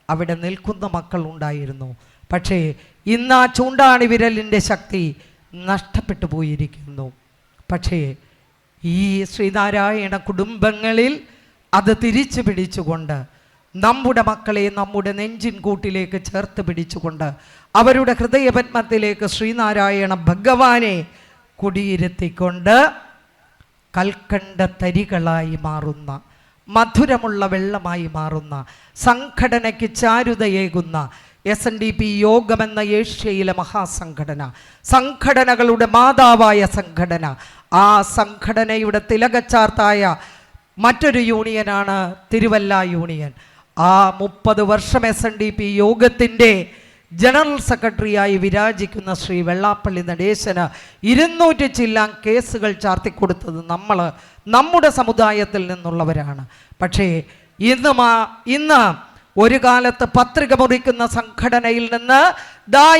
അവിടെ നിൽക്കുന്ന മക്കൾ ഉണ്ടായിരുന്നു. പക്ഷേ ഇന്ന് ആ ചൂണ്ടാണി വിരലിൻ്റെ ശക്തി നഷ്ടപ്പെട്ടു പോയിരിക്കുന്നു. പക്ഷേ ഈ ശ്രീനാരായണ കുടുംബങ്ങളിൽ അത് തിരിച്ചു പിടിച്ചുകൊണ്ട് നമ്മുടെ മക്കളെ നമ്മുടെ നെഞ്ചിൻ കൂട്ടിലേക്ക് ചേർത്ത് പിടിച്ചുകൊണ്ട് അവരുടെ ഹൃദയപത്മത്തിലേക്ക് ശ്രീനാരായണ ഭഗവാനെ കുടിയിരുത്തിക്കൊണ്ട് കൽക്കണ്ട തരികളായി മാറുന്ന, മധുരമുള്ള വെള്ളമായി മാറുന്ന, സംഘടനയ്ക്ക് ചാരുതയേകുന്ന SNDP യോഗമെന്ന ഏഷ്യയിലെ മഹാസംഘടന, സംഘടനകളുടെ മാതാവായ സംഘടന, ആ സംഘടനയുടെ തിലകച്ചാർത്തായ മറ്റൊരു യൂണിയനാണ് തിരുവല്ല യൂണിയൻ. ആ 30 വർഷം SNDP യോഗത്തിൻ്റെ ജനറൽ സെക്രട്ടറിയായി വിരാജിക്കുന്ന ശ്രീ വെള്ളാപ്പള്ളി നടേശന് 200 ചില്ലാൻ കേസുകൾ ചാർത്തിക്കൊടുത്തത് നമ്മുടെ സമുദായത്തിൽ നിന്നുള്ളവരാണ്. പക്ഷേ ഇന്ന് ഒരു കാലത്ത് പത്രിക മുറിക്കുന്ന സംഘടനയിൽ നിന്ന്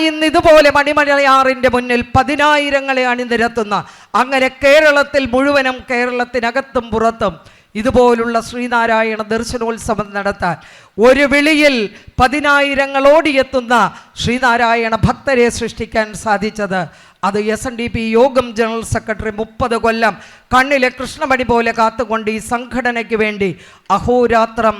ഇന്ന് ഇതുപോലെ മണിമലയാറിൻ്റെ മുന്നിൽ 10,000-ങ്ങളെ അണിനിരത്തുന്ന, അങ്ങനെ കേരളത്തിൽ മുഴുവനും, കേരളത്തിനകത്തും പുറത്തും ഇതുപോലുള്ള ശ്രീനാരായണ ദർശനോത്സവം നടത്താൻ ഒരു വിളിയിൽ 10,000-ങ്ങൾ ഓടിയെത്തുന്ന ശ്രീനാരായണ ഭക്തരെ സൃഷ്ടിക്കാൻ സാധിച്ചത് അത് SNDP യോഗം ജനറൽ സെക്രട്ടറി 30 കൊല്ലം കണ്ണിലെ കൃഷ്ണമണി പോലെ കാത്തുകൊണ്ട് ഈ സംഘടനയ്ക്ക് വേണ്ടി അഹോരാത്രം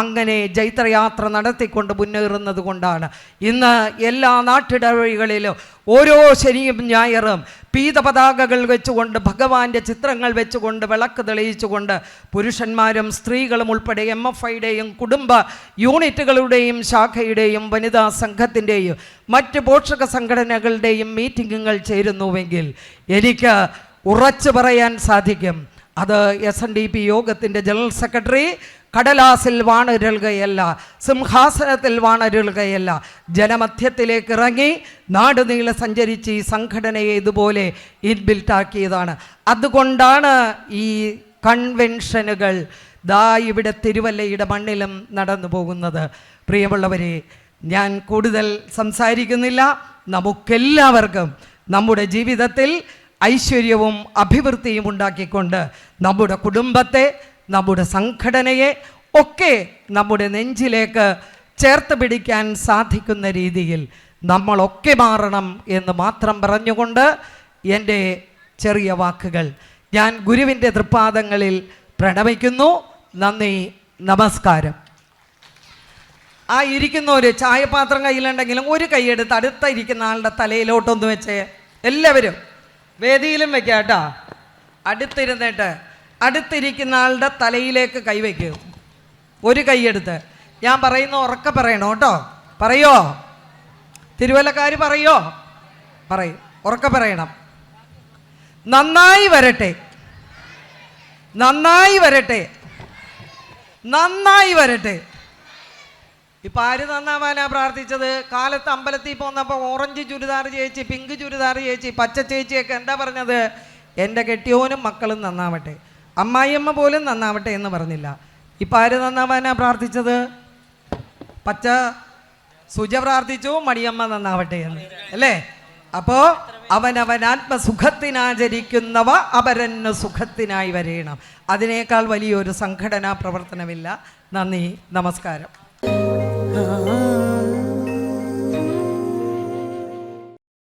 അങ്ങനെ ജൈത്രയാത്ര നടത്തിക്കൊണ്ട് മുന്നേറുന്നത് കൊണ്ടാണ് ഇന്ന് എല്ലാ നാട്ടിടവഴികളിലും ഓരോ ശനിയും ഞായറും പീതപതാകകൾ വെച്ചുകൊണ്ട്, ഭഗവാന്റെ ചിത്രങ്ങൾ വെച്ചുകൊണ്ട്, വിളക്ക് തെളിയിച്ചുകൊണ്ട് പുരുഷന്മാരും സ്ത്രീകളും ഉൾപ്പെടെ MFIയുടെയും കുടുംബ യൂണിറ്റുകളുടെയും ശാഖയുടെയും വനിതാ സംഘത്തിൻ്റെയും മറ്റ് പോഷക സംഘടനകളുടെയും മീറ്റിങ്ങുകൾ ചേരുന്നുവെങ്കിൽ എനിക്ക് ഉറച്ചു പറയാൻ സാധിക്കും, അത് SNDP യോഗത്തിൻ്റെ ജനറൽ സെക്രട്ടറി കടലാസിൽ വാണരുളുകയല്ല, സിംഹാസനത്തിൽ വാണരുളുകയല്ല, ജനമധ്യത്തിലേക്ക് ഇറങ്ങി നാടുനീളെ സഞ്ചരിച്ച് ഈ സംഘടനയെ ഇതുപോലെ ഇൻബിൽട്ടാക്കിയതാണ്. അതുകൊണ്ടാണ് ഈ കൺവെൻഷനുകൾ ഇവിടെ തിരുവല്ലയുടെ മണ്ണിലും നടന്നു പോകുന്നത്. പ്രിയമുള്ളവരെ, ഞാൻ കൂടുതൽ സംസാരിക്കുന്നില്ല. നമുക്കെല്ലാവർക്കും നമ്മുടെ ജീവിതത്തിൽ ഐശ്വര്യവും അഭിവൃദ്ധിയും ഉണ്ടാക്കിക്കൊണ്ട് നമ്മുടെ കുടുംബത്തെ, നമ്മുടെ സംഘടനയെ ഒക്കെ നമ്മുടെ നെഞ്ചിലേക്ക് ചേർത്ത് പിടിക്കാൻ സാധിക്കുന്ന രീതിയിൽ നമ്മളൊക്കെ മാറണം എന്ന് മാത്രം പറഞ്ഞുകൊണ്ട് എൻ്റെ ചെറിയ വാക്കുകൾ ഞാൻ ഗുരുവിൻ്റെ തൃപ്പാദങ്ങളിൽ പ്രണമിക്കുന്നു. നന്ദി, നമസ്കാരം. ആ ഇരിക്കുന്ന ഒരു ചായപാത്രം കയ്യിലുണ്ടെങ്കിലും ഒരു കൈയെടുത്ത് അടുത്ത ഇരിക്കുന്ന ആളുടെ തലയിലോട്ടൊന്ന് വെച്ച്, എല്ലാവരും വേദിയിലും വെക്കുക കേട്ടോ. അടുത്തിരുന്നിട്ട് അടുത്തിരിക്കുന്ന ആളുടെ തലയിലേക്ക് കൈവയ്ക്കും. ഒരു കൈയെടുത്ത് ഞാൻ പറയുന്ന ഉറക്കെ പറയണം കേട്ടോ. പറയോ? തിരുവല്ലക്കാർ പറയോ? പറയും, ഉറക്കെ പറയണം. നന്നായി വരട്ടെ, നന്നായി വരട്ടെ, നന്നായി വരട്ടെ. ഇപ്പം ആര് നന്നാവാനാ പ്രാർത്ഥിച്ചത്? കാലത്ത് അമ്പലത്തിൽ പോന്നപ്പോൾ ഓറഞ്ച് ചുരിദാർ ചേച്ചി, പിങ്ക് ചുരിദാർ ചേച്ചി, പച്ച ചേച്ചിയൊക്കെ എന്താ പറഞ്ഞത്? എൻ്റെ കെട്ടിയോനും മക്കളും നന്നാവട്ടെ, അമ്മായിയമ്മ പോലും നന്നാവട്ടെ എന്ന് പറഞ്ഞില്ല. ഇപ്പം ആര് നന്നാവാനാ പ്രാർത്ഥിച്ചത്? പച്ച സുജ പ്രാർത്ഥിച്ചു മണിയമ്മ നന്നാവട്ടെ എന്ന്, അല്ലേ? അപ്പോൾ അവനവൻ ആത്മസുഖത്തിനാചരിക്കുന്നവ അപരന് സുഖത്തിനായി വരേണം. അതിനേക്കാൾ വലിയൊരു സംഘടനാ പ്രവർത്തനമില്ല. നന്ദി, നമസ്കാരം.